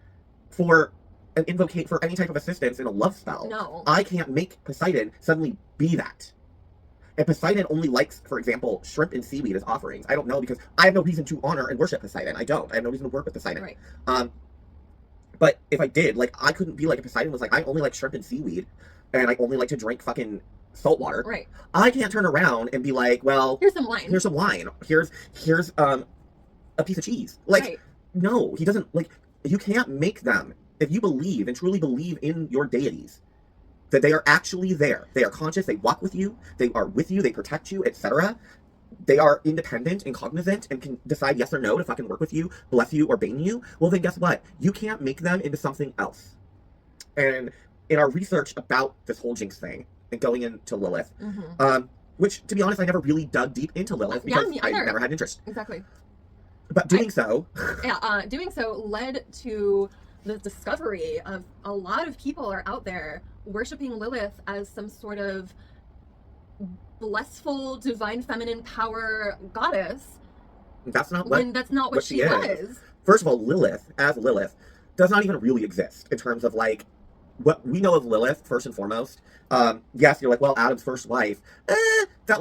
for and invocate for any type of assistance in a love spell. No. I can't make Poseidon suddenly be that. And Poseidon only likes, for example, shrimp and seaweed as offerings. I don't know, because I have no reason to honor and worship Poseidon. I don't. I have no reason to work with Poseidon. Right. But if I did, like, I couldn't be like, if Poseidon was like, I only like shrimp and seaweed, and I only like to drink fucking salt water. Right. I can't turn around and be like, well, here's some wine. Here's a piece of cheese. Like, no, he doesn't, like, you can't make them. If you believe and truly believe in your deities, that they are actually there. They are conscious, they walk with you, they are with you, they protect you, etc. They are independent and cognizant and can decide yes or no to fucking work with you, bless you, or bane you. Well, then guess what? You can't make them into something else. And in our research about this whole Jinx thing and going into Lilith, which, to be honest, I never really dug deep into Lilith because I never had interest. Exactly. But doing so led to the discovery of a lot of people are out there worshiping Lilith as some sort of blissful, divine feminine power goddess. That's not what she was. First of all, Lilith, as Lilith, does not even really exist in terms of, like, what we know of Lilith, first and foremost. Yes, you're like, well, Adam's first wife. That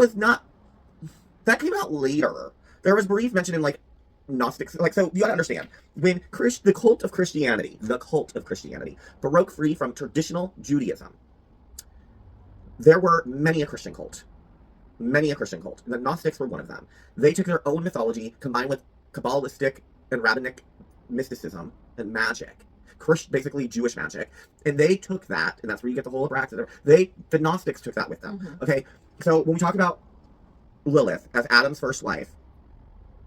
came out later. There was brief mention in, like, Gnostics, like, so you gotta understand, when the cult of Christianity broke free from traditional Judaism, there were many a Christian cult. The Gnostics were one of them. They took their own mythology, combined with Kabbalistic and rabbinic mysticism and magic, basically Jewish magic, and they took that, and that's where you get the whole Abracadabra. The Gnostics took that with them. Okay, so when we talk about Lilith as Adam's first wife,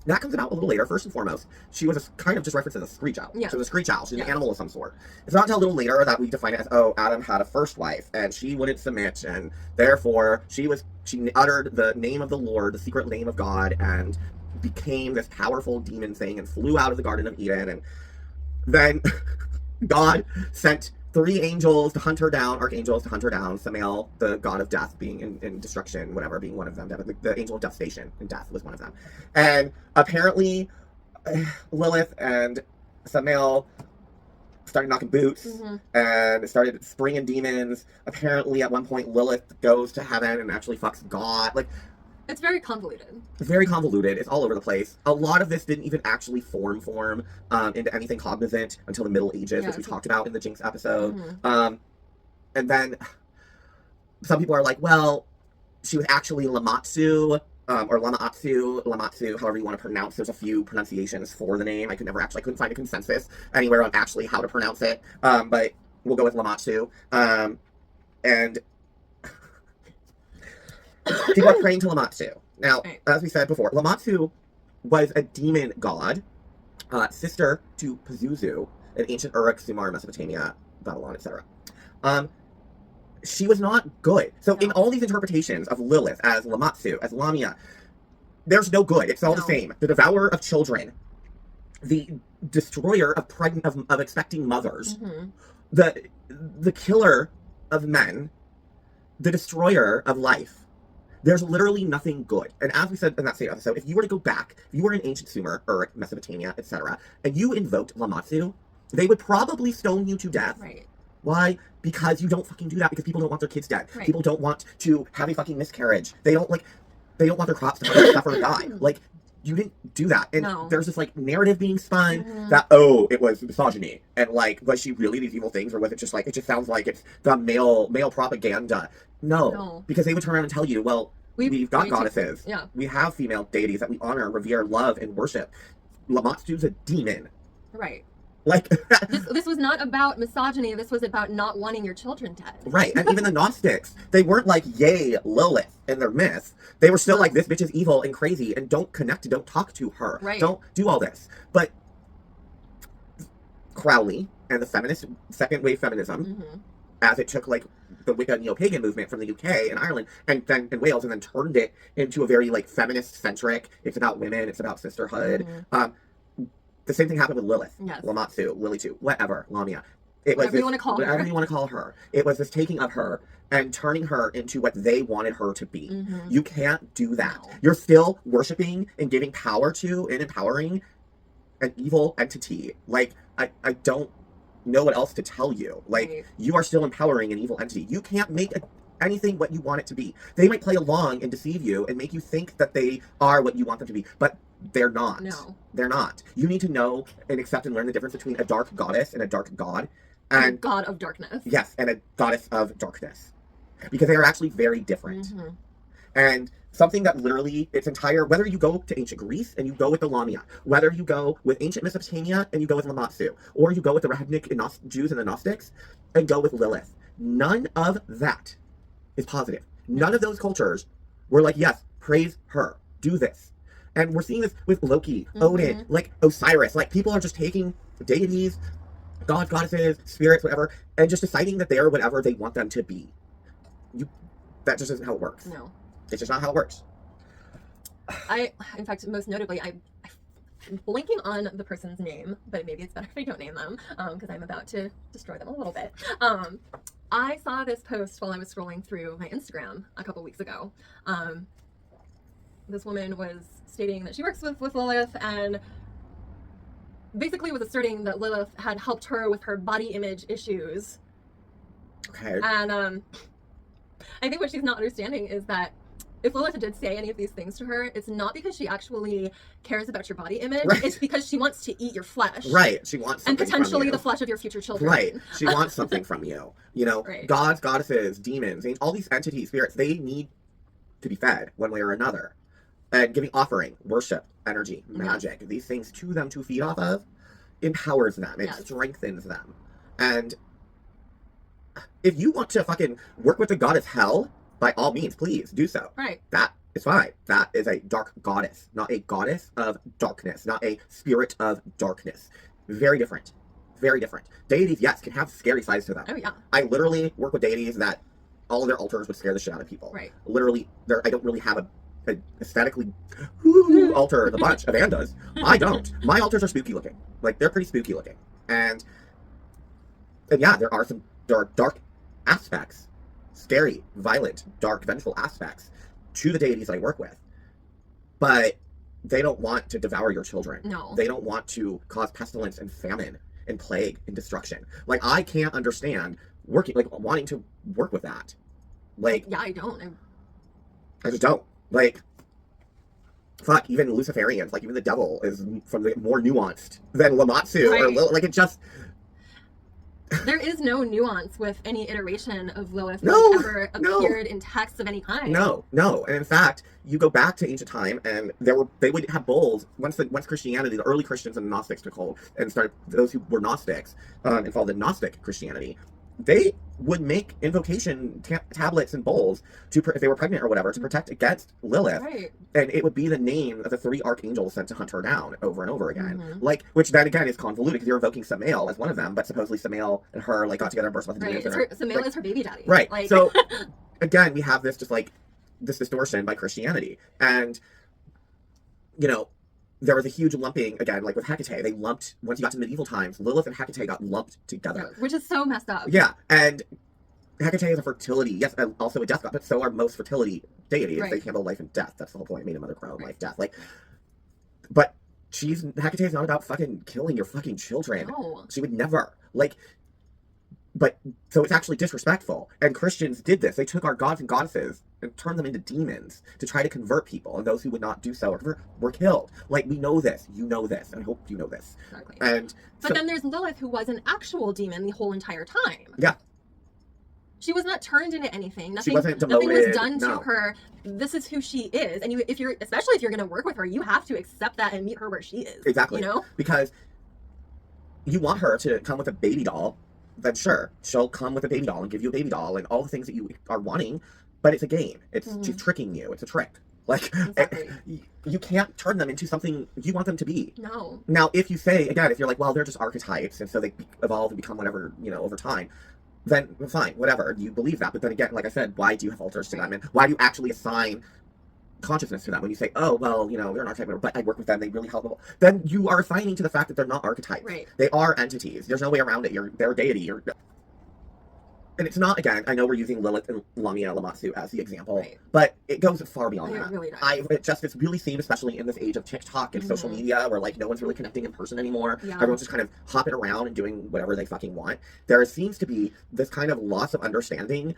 that comes about a little later. First and foremost, she was kind of just referenced as a screech owl. Yeah. She was a screech owl. She's an animal of some sort. It's not until a little later that we define it as, oh, Adam had a first wife, and she wouldn't submit, and therefore she uttered the name of the Lord, the secret name of God, and became this powerful demon thing and flew out of the Garden of Eden. And then God sent 3 angels to hunt her down, archangels to hunt her down, Samael, the god of death, being in destruction, whatever, being one of them. The angel of devastation and death was one of them. And apparently, Lilith and Samael started knocking boots and started springing demons. Apparently, at one point, Lilith goes to heaven and actually fucks God. Like, it's very convoluted. It's very convoluted. It's all over the place. A lot of this didn't even actually form into anything cognizant until the Middle Ages, which we talked about in the Jinx episode. And then some people are like, well, she was actually Lamatsu, or Lamatsu, however you want to pronounce. There's a few pronunciations for the name. I couldn't find a consensus anywhere on actually how to pronounce it. But we'll go with Lamatsu. And people are praying to Lamatsu. Now, as we said before, Lamatsu was a demon god, sister to Pazuzu, an ancient Uruk, Sumer, Mesopotamia, Babylon, etc. She was not good. So in all these interpretations of Lilith as Lamatsu, as Lamia, there's no good. It's all the same. The devourer of children, the destroyer of expecting mothers, the killer of men, the destroyer of life. There's literally nothing good. And as we said in that same episode, if you were to go back, if you were in ancient Sumer, Uruk, Mesopotamia, etc., and you invoked Lamatsu, they would probably stone you to death. Right. Why? Because you don't fucking do that, because people don't want their kids dead. Right. People don't want to have a fucking miscarriage. They don't want their crops to fucking suffer and die. Like, you didn't do that. And there's this, like, narrative being spun that, oh, it was misogyny. And, like, was she really these evil things? Or was it just, like, it just sounds like it's the male propaganda. No. Because they would turn around and tell you, well, we've got goddesses. Yeah. We have female deities that we honor, revere, love, and worship. Lamatsu's a demon. Right. Like, this was not about misogyny. This was about not wanting your children dead. Right. And even the Gnostics, they weren't like, yay, Lilith in their myth. They were still like, this bitch is evil and crazy and don't connect, don't talk to her. Right. Don't do all this. But Crowley and the feminist, second wave feminism, as it took like the Wicca neo-pagan movement from the UK and Ireland and then in Wales and then turned it into a very like feminist centric, it's about women, it's about sisterhood. The same thing happened with Lilith, Lamatsu, Lilitu, whatever, Lamia. It was whatever you want to call her. Whatever you want to call her. It was this taking of her and turning her into what they wanted her to be. You can't do that. No. You're still worshiping and giving power to and empowering an evil entity. Like, I don't know what else to tell you. Like, you are still empowering an evil entity. You can't make anything what you want it to be. They might play along and deceive you and make you think that they are what you want them to be, but they're not. No. They're not. You need to know and accept and learn the difference between a dark goddess and a dark god. And a god of darkness. Yes, and a goddess of darkness. Because they are actually very different. And something that literally, its entire, whether you go to ancient Greece and you go with the Lamia, whether you go with ancient Mesopotamia and you go with Lamatsu, or you go with the Rabbinic Jews and the Gnostics and go with Lilith, none of that is positive. None of those cultures were like, yes, praise her, do this. And we're seeing this with Loki, Odin, like Osiris. Like, people are just taking deities, gods, goddesses, spirits, whatever, and just deciding that they are whatever they want them to be. That just isn't how it works. No. It's just not how it works. In fact, most notably, I'm blanking on the person's name, but maybe it's better if I don't name them, because I'm about to destroy them a little bit. I saw this post while I was scrolling through my Instagram a couple weeks ago. This woman was stating that she works with Lilith and basically was asserting that Lilith had helped her with her body image issues. Okay. And I think what she's not understanding is that if Lilith did say any of these things to her, it's not because she actually cares about your body image. Right. It's because she wants to eat your flesh. Right. She wants something and potentially from you. the flesh of your future children. Right. She wants something from you. You know, gods, goddesses, demons, all these entities, spirits, they need to be fed one way or another. And giving offering, worship, energy, magic, these things to them to feed off of, empowers them. It strengthens them. And if you want to fucking work with the goddess Hell, by all means, please do so. Right. That is fine. That is a dark goddess, not a goddess of darkness, not a spirit of darkness. Very different. Very different. Deities, yes, can have scary sides to them. Oh, yeah. I literally work with deities that all of their altars would scare the shit out of people. Right. Literally, I don't really have a aesthetically altar the bunch. Evanne does. I don't. My altars are spooky looking. Like, they're pretty spooky looking. And yeah, there are dark aspects, scary, violent, dark, vengeful aspects to the deities I work with. But they don't want to devour your children. No. They don't want to cause pestilence and famine and plague and destruction. Like, I can't understand wanting to work with that. Like, yeah, I don't. I just don't. Like, fuck, even Luciferians, like, even the devil is more nuanced than Lamatsu. Right. Or like, it just... There is no nuance with any iteration of Lilith that ever appeared in texts of any kind. No. And in fact, you go back to ancient time, and they would have bowls once Christianity, the early Christians and Gnostics took hold, and started those who were Gnostics and followed the Gnostic Christianity. They would make invocation tablets and bowls if they were pregnant or whatever, to protect against Lilith. Right. And it would be the name of the 3 archangels sent to hunt her down over and over again. Like, which then again is convoluted because you're invoking Samael as one of them, but supposedly Samael and her got together and burst with the demons. Samael is her baby daddy. Right. Like... So again, we have this this distortion by Christianity. And, you know, there was a huge lumping, again, like with HEKA-TEA. They lumped, once you got to medieval times, Lilith and HEKA-TEA got lumped together. Which is so messed up. Yeah, and HEKA-TEA is a fertility, yes, also a death god, but so are most fertility deities. Right. They handle life and death. That's the whole point. Made a mother crow, life, death. Like, but HEKA-TEA is not about fucking killing your fucking children. No. She would never. Like, But so it's actually disrespectful. And Christians did this. They took our gods and goddesses and turned them into demons to try to convert people. And those who would not do so were killed. Like, we know this. You know this. And I hope you know this. Exactly. And but then there's Lilith, who was an actual demon the whole entire time. Yeah. She was not turned into anything. Nothing, she wasn't demoted. Nothing was done to her. This is who she is. And especially if you're going to work with her, you have to accept that and meet her where she is. Exactly. You know? Because you want her to come with a baby doll, then sure, she'll come with a baby doll and give you a baby doll and all the things that you are wanting, but it's a game. She's tricking you. It's a trick. Like, exactly. You can't turn them into something you want them to be. No. Now, if you say, again, if you're like, well, they're just archetypes, and so they evolve and become whatever, over time, then fine, whatever, you believe that. But then again, like I said, why do you have altars to them? And why do you actually assign consciousness to them? When you say, oh, well, they're an archetype, but I work with them, they really help them. Then you are assigning to the fact that they're not archetypes. Right. They are entities. There's no way around it. They're a deity. And it's not, again, I know we're using Lilith and Lamia Lamatsu as the example, right, but it goes far beyond that. Really does. It's really seen, especially in this age of TikTok and social media, where like no one's really connecting in person anymore. Yeah. Everyone's just kind of hopping around and doing whatever they fucking want. There seems to be this kind of loss of understanding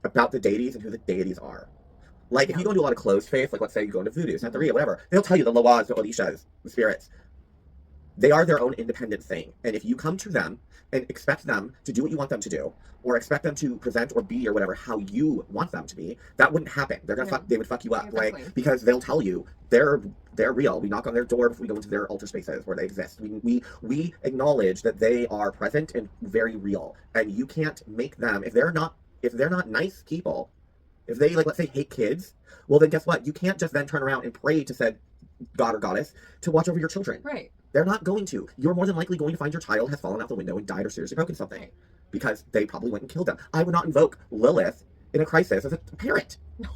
about the deities and who the deities are. Like, if you go into a lot of closed faith, like let's say you go into Voodoo, Santeria, whatever, they'll tell you the Loas, the Orishas, the spirits. They are their own independent thing. And if you come to them and expect them to do what you want them to do, or expect them to present or be or whatever how you want them to be, that wouldn't happen. They're gonna they would fuck you up, exactly. Like, because they'll tell you they're real. We knock on their door before we go into their altar spaces where they exist. We acknowledge that they are present and very real. And you can't make them, if they're not nice people, if they, like, let's say, hate kids, well then guess what? You can't just then turn around and pray to said god or goddess to watch over your children. Right. They're not going to. You're more than likely going to find your child has fallen out the window and died or seriously broken something. Right. Because they probably went and killed them. I would not invoke Lilith in a crisis as a parent. No.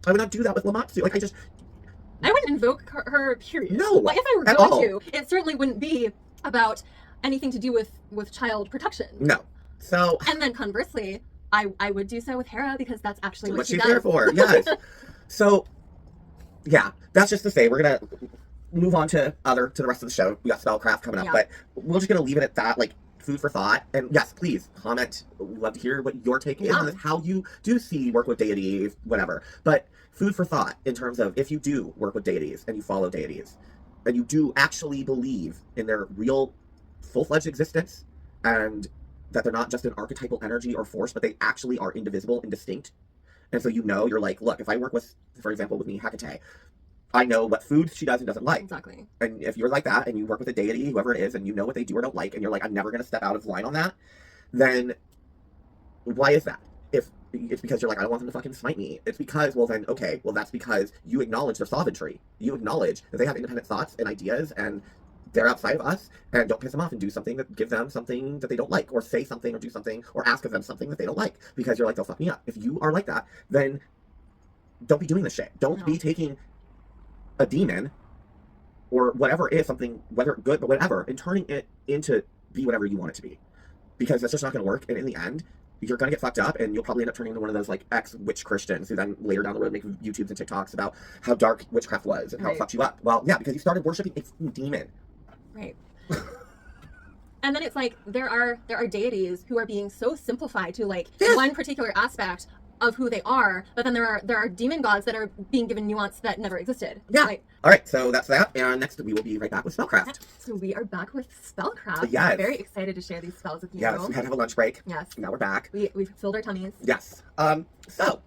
I would not do that with Lamatsu. Like, I wouldn't invoke her, period. No. Like, if I were going to, it certainly wouldn't be about anything to do with child protection. No. So. And then conversely, I would do so with HEKA, because that's actually what she's does. there for. Yes. So, yeah, that's just to say we're gonna move on to the rest of the show. We got SpellCraft coming up, but we're just gonna leave it at that. Like, food for thought. And yes, please comment. We'd love to hear what your take is on this, how you do see work with deities, whatever. But food for thought in terms of if you do work with deities and you follow deities and you do actually believe in their real full-fledged existence and that they're not just an archetypal energy or force, but they actually are indivisible and distinct. And so you're like, look, if I work with, for example, with me, HEKA-TEA, I know what food she does and doesn't like. Exactly. And if you're like that and you work with a deity, whoever it is, and you know what they do or don't like, and you're like, I'm never going to step out of line on that, then why is that? If it's because you're like, I don't want them to fucking smite me. It's because, well then, okay, well that's because you acknowledge their sovereignty. You acknowledge that they have independent thoughts and ideas and they're outside of us, and don't piss them off and do something that give them something that they don't like, or say something or do something or ask of them something that they don't like, because you're like, they'll fuck me up. If you are like that, then don't be doing this shit. Don't be taking a demon or whatever it is, something, whether good but whatever, and turning it into be whatever you want it to be, because that's just not going to work. And in the end, you're going to get fucked up, and you'll probably end up turning into one of those like ex-witch Christians who then later down the road make YouTubes and TikToks about how dark witchcraft was and how it fucked you up. Well, yeah, because you started worshiping a demon. Right. And then it's like there are deities who are being so simplified to like one particular aspect of who they are, but then there are demon gods that are being given nuance that never existed. Yeah. All right, so that's that. And next we will be right back with SpellCraft. Yeah. So we are back with SpellCraft. Yes. I'm very excited to share these spells with you. Yes, we had to have a lunch break. Yes. Now we're back. We've filled our tummies. Yes. So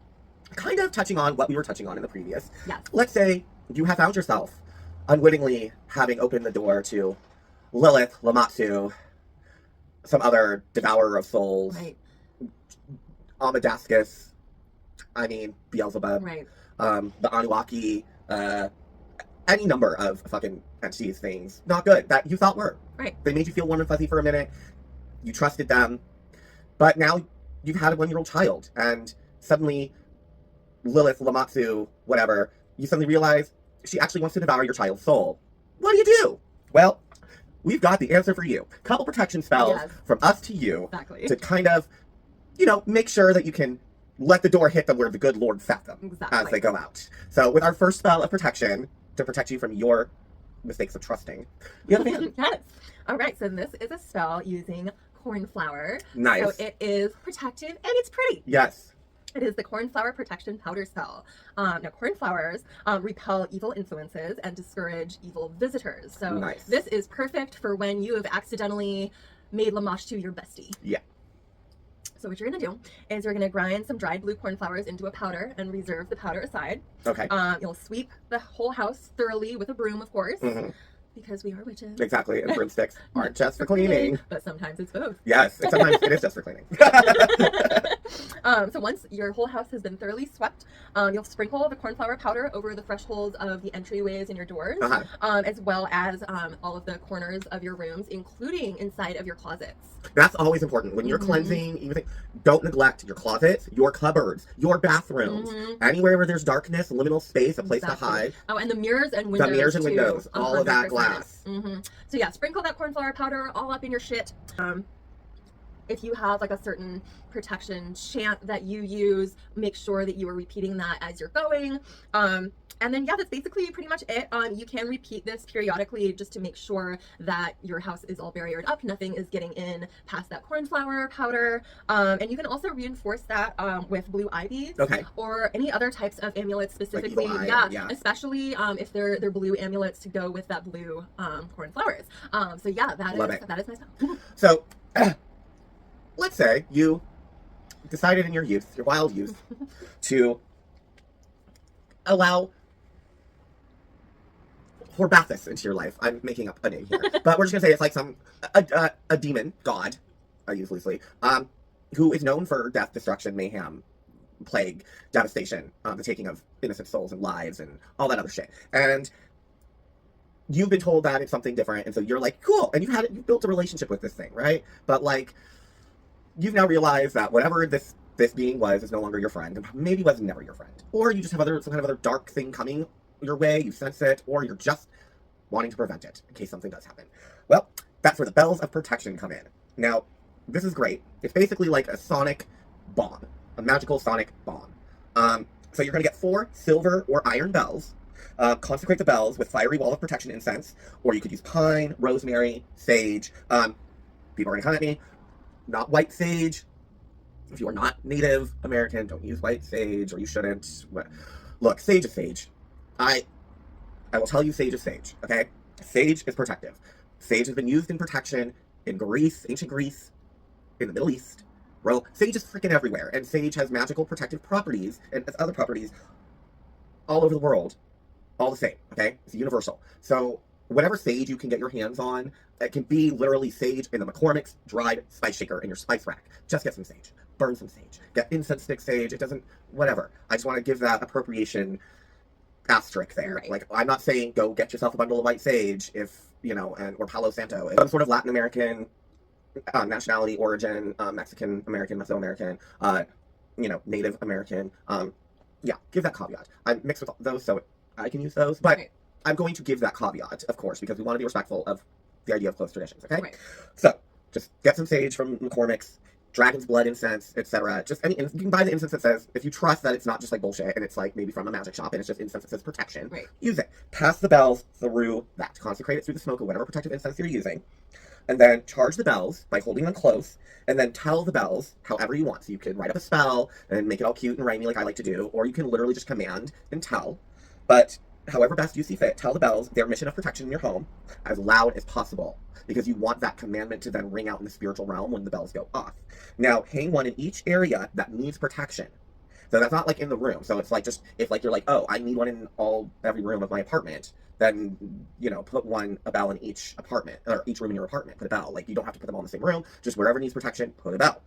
kind of touching on what we were touching on in the previous. Yes. Let's say you have found yourself unwittingly having opened the door to Lilith, Lamatsu, some other devourer of souls, right, Amadascus, Beelzebub, right, the Anunnaki, any number of fucking entities, things not good that you thought were. Right. They made you feel warm and fuzzy for a minute. You trusted them, but now you've had a 1-year-old child, and suddenly Lilith, Lamatsu, whatever, you suddenly realize she actually wants to devour your child's soul. What do you do? Well, we've got the answer for you. Couple protection spells from us to you to kind of, make sure that you can let the door hit them where the good Lord set them as they go out. So with our first spell of protection, to protect you from your mistakes of trusting, you have Evanne. Yes. All right, so this is a spell using cornflower. Nice. So it is protective and it's pretty. Yes. It is the cornflower protection powder spell. Now, cornflowers repel evil influences and discourage evil visitors. So nice. This is perfect for when you have accidentally made Lamashtu your bestie. Yeah. So what you're going to do is you're going to grind some dried blue cornflowers into a powder and reserve the powder aside. Okay. You'll sweep the whole house thoroughly with a broom, of course. Mm-hmm. Because we are witches. Exactly, and broomsticks aren't just for cleaning. But sometimes it's both. Yes, sometimes it is just for cleaning. So once your whole house has been thoroughly swept, you'll sprinkle the cornflower powder over the thresholds of the entryways and your doors, as well as all of the corners of your rooms, including inside of your closets. That's always important. When you're cleansing, don't neglect your closets, your cupboards, your bathrooms, anywhere where there's darkness, liminal space, a place to hide. Oh, and the mirrors and windows. The mirrors and windows, all of that glass. So yeah, sprinkle that cornflower powder all up in your shit. If you have like a certain protection chant that you use, make sure that you are repeating that as you're going. And then, yeah, that's basically pretty much it. You can repeat this periodically just to make sure that your house is all barriered up. Nothing is getting in past that cornflower powder. And you can also reinforce that with blue eye beads. Okay. Or any other types of amulets specifically. Like yeah, especially if they're blue amulets to go with that blue cornflowers. So yeah, that is my spell. So, let's say you decided in your youth, your wild youth, to allow Horbathus into your life. I'm making up a name here, but we're just gonna say it's like a demon god, I use loosely, who is known for death, destruction, mayhem, plague, devastation, the taking of innocent souls and lives, and all that other shit. And you've been told that it's something different, and so you're like, cool, and you've built a relationship with this thing, right? But like, you've now realized that whatever this being was is no longer your friend, and maybe was never your friend, or you just have some kind of other dark thing coming your way, you sense it, or you're just wanting to prevent it in case something does happen. Well, that's where the bells of protection come in. Now, this is great. It's basically like a sonic bomb, a magical sonic bomb. So you're going to get 4 silver or iron bells. Consecrate the bells with fiery wall of protection incense, or you could use pine, rosemary, sage. People are going to come at me. Not white sage. If you are not Native American, don't use white sage, or you shouldn't. Look, sage is sage. I will tell you, sage is sage, okay? Sage is protective. Sage has been used in protection in Greece, ancient Greece, in the Middle East. Bro, sage is freaking everywhere, and sage has magical protective properties and other properties all over the world. All the same, okay? It's universal. So whatever sage you can get your hands on, it can be literally sage in the McCormick's dried spice shaker in your spice rack. Just get some sage. Burn some sage. Get incense stick sage. It doesn't, whatever. I just want to give that appropriation asterisk there. Right. Like, I'm not saying go get yourself a bundle of white sage if, or Palo Santo. If some sort of Latin American nationality, origin, Mexican American, Mesoamerican, Native American. Yeah, give that caveat. I'm mixed with those, so I can use those. But right. I'm going to give that caveat, of course, because we want to be respectful of the idea of close traditions, okay? Right. So, just get some sage from McCormick's, dragon's blood incense, etc. Just you can buy the incense that says, if you trust that it's not just like bullshit and it's like maybe from a magic shop and it's just incense that says protection, right. Use it. Pass the bells through that. Consecrate it through the smoke of whatever protective incense you're using. And then charge the bells by holding them close, and then tell the bells however you want. So you can write up a spell and make it all cute and rhymey like I like to do, or you can literally just command and tell. But however best you see fit, tell the bells their mission of protection in your home as loud as possible, because you want that commandment to then ring out in the spiritual realm when the bells go off. Now, hang one in each area that needs protection. So that's not like in the room. So it's like just, if like you're like, oh, I need one in every room of my apartment, then, put a bell in each apartment, or each room in your apartment, put a bell. Like, you don't have to put them all in the same room, just wherever needs protection, put a bell.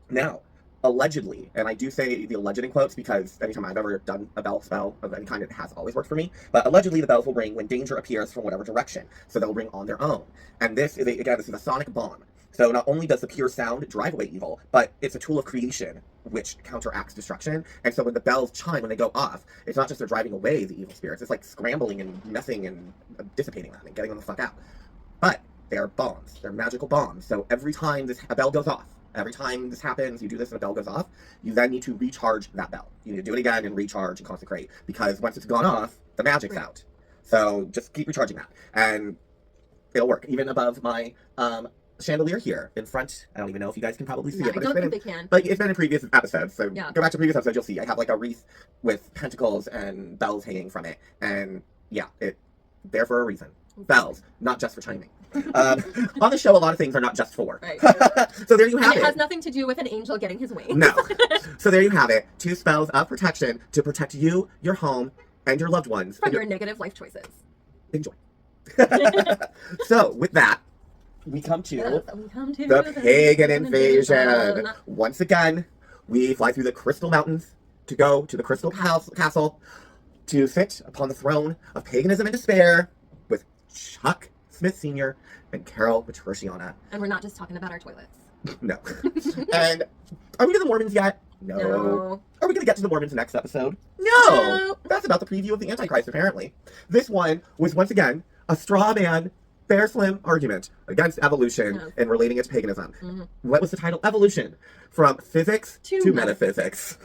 Now, allegedly, and I do say the alleged in quotes because anytime I've ever done a bell spell of any kind, it has always worked for me, but allegedly the bells will ring when danger appears from whatever direction, so they'll ring on their own. And this is a sonic bomb. So not only does the pure sound drive away evil, but it's a tool of creation which counteracts destruction. And so when the bells chime, when they go off, it's not just they're driving away the evil spirits, it's like scrambling and messing and dissipating them and getting them the fuck out. But they're bombs. They're magical bombs. So every time a bell goes off, every time this happens, you do this and a bell goes off, you then need to recharge that bell. You need to do it again and recharge and consecrate, because once it's gone off, the magic's out. So just keep recharging that. And it'll work. Even above my chandelier here in front. I don't even know if you guys can probably see Yeah, it, but I don't think it's they can. but it's been in previous episodes. So Yeah. go back to previous episodes, you'll see I have like a wreath with pentacles and bells hanging from it, and yeah, it there for a reason. Bells, not just for chiming. On the show, a lot of things are not just for. Right. So there you have And it. it has nothing to do with an angel getting his wings. No. So there you have it. 2 spells of protection to protect you, your home, and your loved ones. From your negative life choices. Enjoy. So with that, we come to the Pagan Invasion. Once again, we fly through the Crystal Mountains to go to the Crystal Castle to sit upon the throne of paganism and despair with Chuck Smith Sr. and Carol Patriciana. And we're not just talking about our toilets. No. And are we to the Mormons yet? No. No. Are we going to get to the Mormons next episode? No. That's about the preview of the Antichrist, apparently. This one was once again a straw man, fair slim argument against evolution and relating it to paganism. Mm-hmm. What was the title? Evolution. From physics to metaphysics.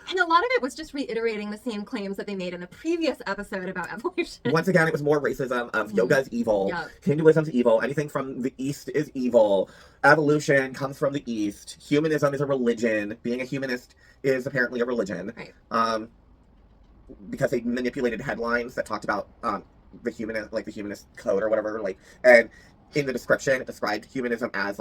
And a lot of it was just reiterating the same claims that they made in the previous episode about evolution. Once again, it was more racism of yoga's evil, Hinduism's evil, anything from the East is evil, evolution comes from the East, humanism is a religion, being a humanist is apparently a religion. Right. Because they manipulated headlines that talked about the humanist code or whatever, and in the description it described humanism as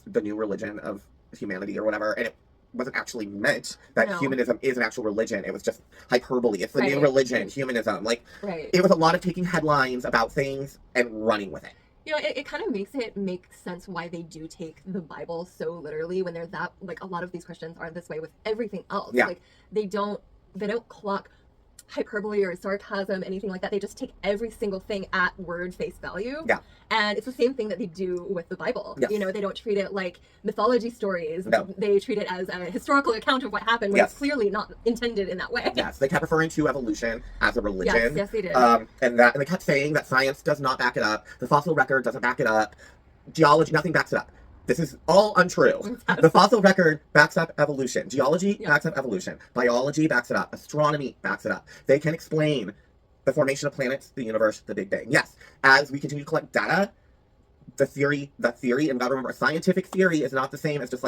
the new religion of humanity or whatever, and it wasn't actually meant that humanism is an actual religion. It was just hyperbole. It's the new religion, humanism. It was a lot of taking headlines about things and running with it. You know, it kind of makes it make sense why they do take the Bible so literally when they're that, a lot of these Christians are this way with everything else. Yeah. They don't clock hyperbole or sarcasm, anything like that. They just take every single thing at word face value. Yeah. And it's the same thing that they do with the Bible. Yes. You know, they don't treat it like mythology stories. No. They treat it as a historical account of what happened when it's clearly not intended in that way. Yes, they kept referring to evolution as a religion. Yes, they did. And they kept saying that science does not back it up. The fossil record doesn't back it up. Geology, nothing backs it up. This is all untrue. The fossil record backs up evolution. Geology backs up evolution. Biology backs it up. Astronomy backs it up. They can explain the formation of planets, the universe, the Big Bang. Yes, as we continue to collect data, the theory, and gotta remember, a scientific theory is not the same as just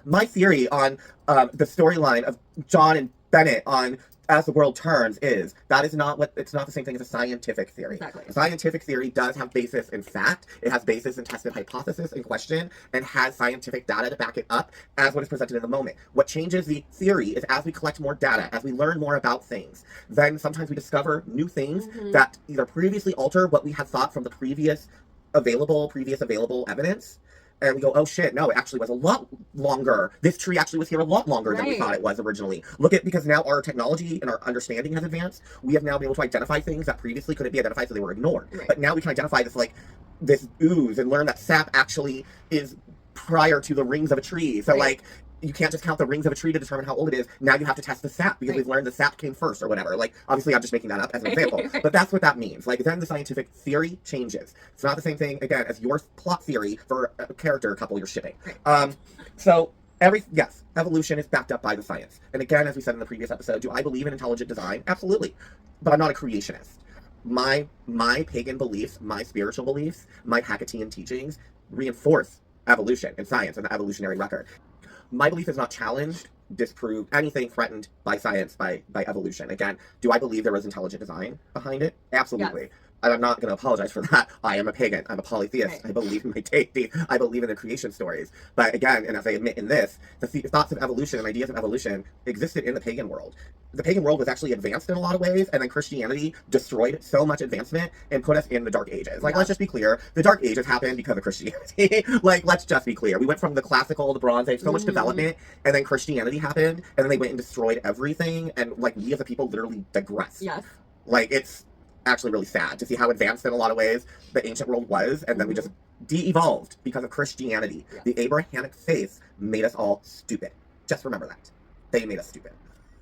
my theory on the storyline of John and Bennett on As the World Turns is. That is not it's not the same thing as a scientific theory. Exactly. A scientific theory does have basis in fact, it has basis in tested hypothesis and question, and has scientific data to back it up as what is presented in the moment. What changes the theory is as we collect more data, as we learn more about things, then sometimes we discover new things that either previously alter what we had thought from the previous available evidence. And we go, oh shit, no, it actually was a lot longer. This tree actually was here a lot longer than we thought it was originally. Because now our technology and our understanding has advanced, we have now been able to identify things that previously couldn't be identified, so they were ignored. Right. But now we can identify this ooze and learn that sap actually is prior to the rings of a tree. So you can't just count the rings of a tree to determine how old it is. Now you have to test the sap because we've learned the sap came first or whatever. Obviously I'm just making that up as an example, but that's what that means. Then the scientific theory changes. It's not the same thing, again, as your plot theory for a character couple you're shipping. So evolution is backed up by the science. And again, as we said in the previous episode, do I believe in intelligent design? Absolutely. But I'm not a creationist. My pagan beliefs, my spiritual beliefs, my HEKA-TEA teachings reinforce evolution and science and the evolutionary record. My belief is not challenged, disproved, anything threatened by science, by evolution. Again, do I believe there was intelligent design behind it? Absolutely. Yes. And I'm not going to apologize for that. I am a pagan. I'm a polytheist. Right. I believe in my deity. I believe in the creation stories. But again, and as I admit in this, the thoughts of evolution and ideas of evolution existed in the pagan world. The pagan world was actually advanced in a lot of ways, and then Christianity destroyed so much advancement and put us in the Dark Ages. Let's just be clear. The Dark Ages happened because of Christianity. Let's just be clear. We went from the classical, the Bronze Age, so much development, and then Christianity happened, and then they went and destroyed everything, and we as a people literally digressed. Yes. It's actually really sad to see how advanced in a lot of ways the ancient world was, and then we just de-evolved because of Christianity. Yeah. The Abrahamic faith made us all stupid. Just remember that. They made us stupid.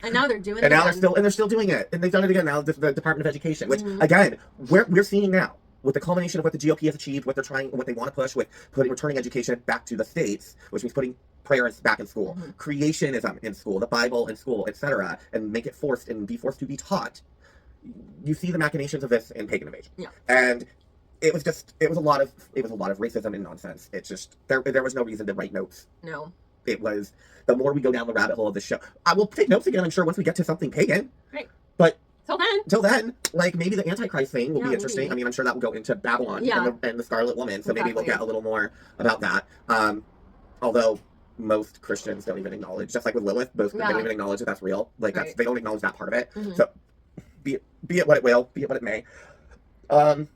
And now they're doing it. And now they're still doing it. And they've done it again now, the Department of Education, which again, we're seeing now with the culmination of what the GOP has achieved, what they want to push with returning education back to the states, which means putting prayers back in school, creationism in school, the Bible in school, etc., and make it be forced to be taught. You see the machinations of this in Pagan Invasion. Yeah. And it was a lot of racism and nonsense. It's just there was no reason to write notes. No. It was, the more we go down the rabbit hole of the show, I will take notes again, I'm sure, once we get to something pagan. Right. But till then, like, maybe the Antichrist thing will be interesting. Maybe. I mean, I'm sure that will go into Babylon and the Scarlet Woman, so maybe we'll get a little more about that. Although most Christians don't even acknowledge, just like with Lilith, they don't even acknowledge that that's real. Like, they don't acknowledge that part of it. Mm-hmm. So, be it what it will, be it what it may. But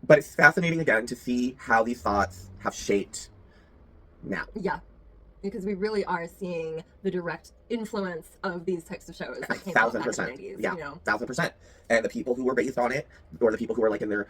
it's fascinating again to see how these thoughts have shaped now. Yeah, because we really are seeing the direct influence of these types of shows. That came 1,000%. Yeah, 1,000%. And the people who were raised on it, or the people who were like in their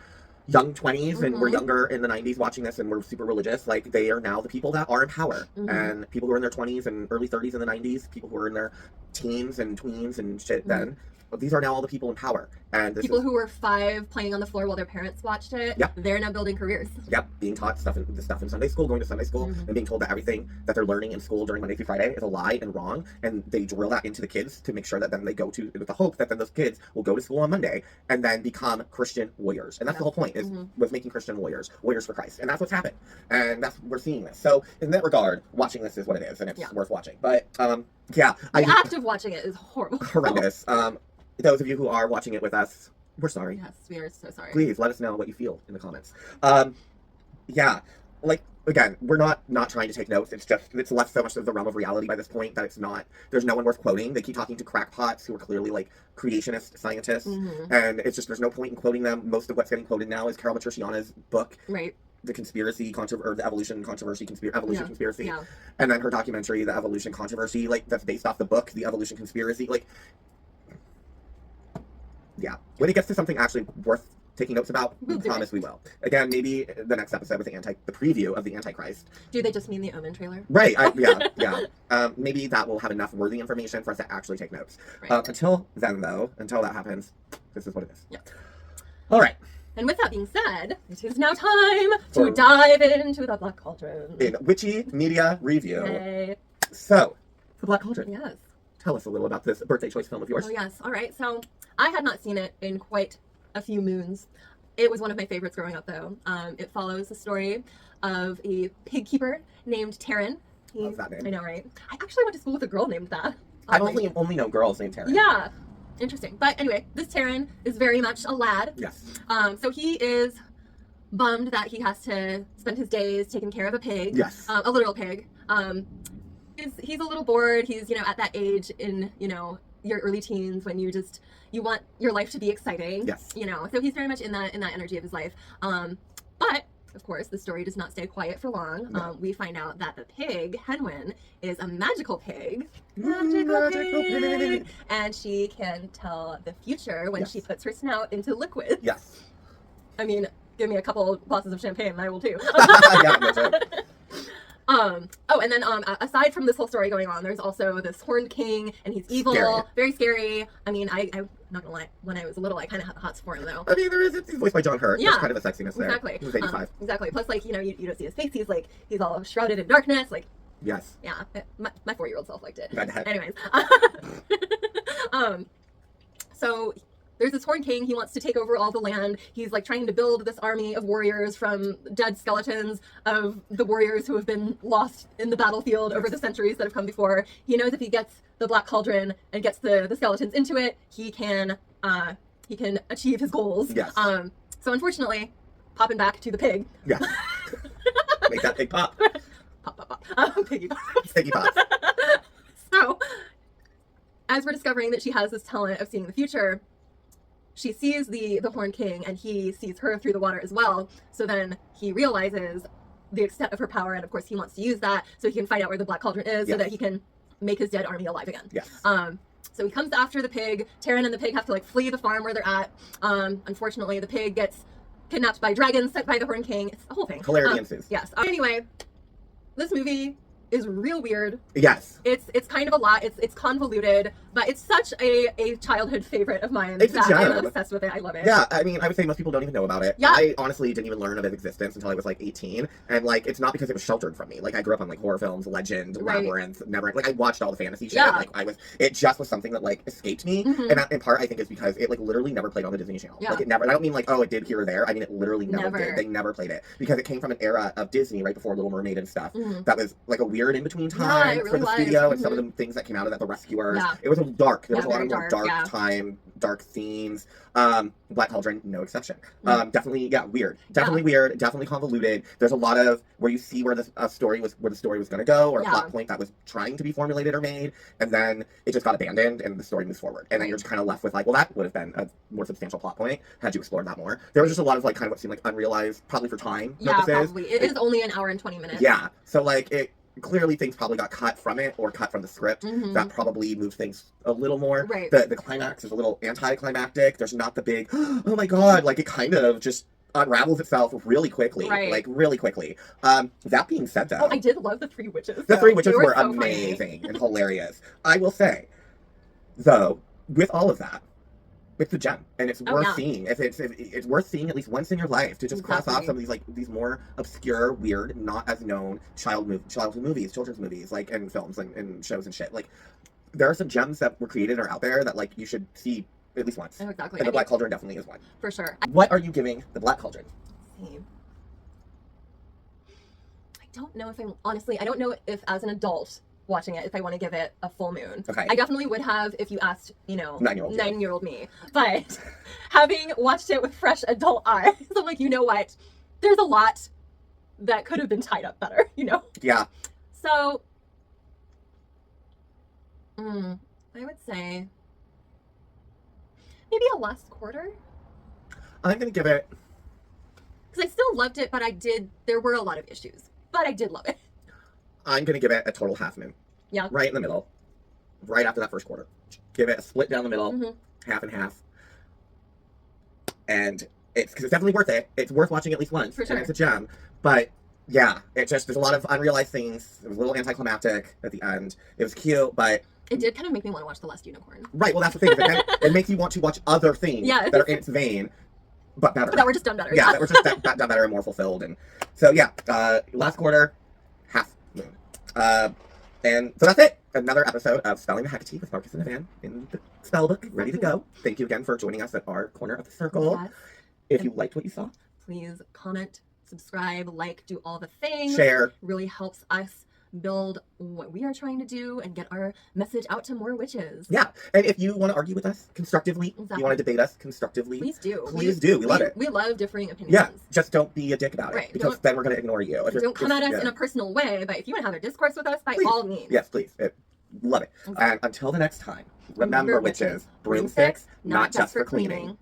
young 20s and were younger in the 90s watching this and were super religious, like, they are now the people that are in power. And people who are in their 20s and early 30s in the 90s, people who are in their teens and tweens and shit then, these are now all the people in power. And people who were 5 playing on the floor while their parents watched it, they're now building careers. Yep, being taught stuff in Sunday school, going to Sunday school, and being told that everything that they're learning in school during Monday through Friday is a lie and wrong, and they drill that into the kids to make sure that then they go to, with the hope that then those kids will go to school on Monday and then become Christian warriors. And that's the whole point, was making Christian warriors for Christ. And that's what's happened. And we're seeing this. So in that regard, watching this is what it is, and it's worth watching. But the act of watching it is horrible. Horrendous. Those of you who are watching it with us, we're sorry. Yes, we are so sorry. Please let us know what you feel in the comments. Like, again, we're not trying to take notes. It's left so much of the realm of reality by this point that there's no one worth quoting. They keep talking to crackpots who are clearly like creationist scientists, and it's just, there's no point in quoting them. Most of what's getting quoted now is Carol Matriciana's book, right? The conspiracy or the evolution controversy, conspiracy, and then her documentary, The Evolution Controversy, like, that's based off the book, The Evolution Conspiracy, like. Yeah, when it gets to something actually worth taking notes about, we promise we will. Again, maybe the next episode with the preview of the Antichrist. Do they just mean the Omen trailer? Right. Maybe that will have enough worthy information for us to actually take notes. Right. Until then, though, until that happens, this is what it is. Yeah. All right. And with that being said, it is now time to dive into the Black Cauldron. In Witchy Media Review. Yay. So, the Black Cauldron. Yes. Tell us a little about this birthday choice film of yours. Oh, yes. All right. So, I had not seen it in quite a few moons. It was one of my favorites growing up, though. It follows the story of a pig keeper named Taryn. Love that name. I know, right? I actually went to school with a girl named that. I only know girls named Taryn. Yeah. Interesting. But anyway, this Taryn is very much a lad. Yes. So he is bummed that he has to spend his days taking care of a pig. Yes. A literal pig. He's a little bored. He's, at that age in, your early teens when you want your life to be exciting. Yes. So he's very much in that energy of his life. But of course, the story does not stay quiet for long. No. We find out that the pig, Henwin, is a magical pig. Magical pig. And she can tell the future when she puts her snout into liquids. Yes. I mean, give me a couple glasses of champagne and I will too. Yeah, that's right. And then aside from this whole story going on, there's also this horned king, and he's evil, scary. Very scary. I mean, I'm not gonna lie, when I was little, I kind of had the hots for him, though. I mean, he's voiced by John Hurt. Yeah, there's kind of a sexiness there. Exactly. He was 85. Exactly. Plus, like, you don't see his face. He's all shrouded in darkness. Like, yes. Yeah. My 4-year-old self liked it. Anyways. So there's this horned king. He wants to take over all the land. He's like trying to build this army of warriors from dead skeletons of the warriors who have been lost in the battlefield over the centuries that have come before. He knows if he gets the Black Cauldron and gets the skeletons into it, he can achieve his goals. Yes. So unfortunately, popping back to the pig. Yeah. Make that pig pop. Pop. Piggy pop. Piggy pop. So, as we're discovering that she has this talent of seeing the future, she sees the Horned King, and he sees her through the water as well. So then he realizes the extent of her power, and of course he wants to use that so he can find out where the Black Cauldron is, so that he can make his dead army alive again. Yes. So he comes after the pig. Taryn and the pig have to flee the farm where they're at. Unfortunately, the pig gets kidnapped by dragons sent by the Horned King. It's a whole thing. Hilarity ensues. Yes. Anyway, this movie is real weird. Yes. It's kind of a lot. It's convoluted. But it's such a childhood favorite of mine It's a that gem. I'm obsessed with it. I love it. Yeah, I mean, I would say most people don't even know about it. Yeah. I honestly didn't even learn of its existence until I was like 18, and like it's not because it was sheltered from me. Like I grew up on like horror films, Legend, Right. Labyrinth, Never. Like I watched all the fantasy shit. Yeah. Like it just was something that like escaped me, Mhm. and that in part I think is because it like literally never played on the Disney Channel. Yeah. Like it never. And I don't mean like oh it did here or there. I mean it literally never did. They never played it because it came from an era of Disney right before Little Mermaid and stuff. Mhm. That was like a weird in between Yeah, time it for really the was. studio and some of Mhm. the things that came out of that. The Rescuers. Yeah. It was dark. There was a lot very of more dark yeah. time, dark themes. Black Cauldron, no exception. Mm. Definitely, yeah, weird. Definitely weird. Definitely convoluted. There's a lot of where you see where the story was going to go, or a Yeah. plot point that was trying to be formulated or made, and then it just got abandoned, and the story moves forward, and then you're just kind of left with like, well, that would have been a more substantial plot point had you explored that more. There was just a lot of like kind of what seemed like unrealized, probably for time Yeah, purposes. probably. It is only an hour and 20 minutes. Yeah, so like it. Clearly, things probably got cut from it or cut from the script. Mhm. That probably moved things a little more. Right. The climax is a little anticlimactic. There's not the big, oh my god, like it kind of just unravels itself really quickly. Right. Like really quickly. That being said though, Oh, I did love the three witches. the though. three witches They were so funny. amazing and hilarious. I will say, though, with all of that, it's a gem, and it's worth yeah. seeing. If it's worth seeing at least once in your life to just cross off Exactly. some of these like these more obscure, weird, not as known childhood movies, children's movies, like and films and shows and shit. Like there are some gems that were created and are out there that like you should see at least once. Oh, exactly. And the Black Cauldron definitely is one. For sure. What are you giving the Black Cauldron? I don't know if I don't know if as an adult watching it, if I want to give it a full moon. Okay. I definitely would have if you asked, 9-year-old. 9-year-old me. But having watched it with fresh adult eyes, I'm like, you know what? There's a lot that could have been tied up better, Yeah. So, I would say maybe a last quarter. I'm gonna give it. Because I still loved it, but there were a lot of issues. But I did love it. I'm gonna give it a total half moon. Yeah. Right in the middle. Right after that first quarter. Give it a split down the middle, Mhm. half and half. And it's definitely worth it. It's worth watching at least once. For sure. And it's a gem. But yeah, there's a lot of unrealized things. It was a little anticlimactic at the end. It was cute, but It did kind of make me want to watch The Last Unicorn. right, well that's the thing. It makes you want to watch other things Yeah. that are in its vein, but better. But that were just done better. Yeah, that were just that done better and more fulfilled. And so yeah, last quarter, half moon. And so that's it. Another episode of Spelling the HEKA-TEA with Marcus and Evanne in the spell book, ready to go. Thank you again for joining us at our corner of the circle. Yes. If you liked what you saw, Please comment, subscribe, do all the things. share. Really helps us build what we are trying to do and get our message out to more witches. Yeah, and if you want to argue with us constructively, Exactly. you want to debate us constructively, Please do. Please do. We love it. We love differing opinions. yeah, just don't be a dick about it, Right, because then we're going to ignore you. If you're Don't come at just- us yeah. in a personal way, but if you want to have a discourse with us, by Please. all means. Yes, please. Love it. Okay. And until the next time, remember, witches, broomsticks, not just for cleaning.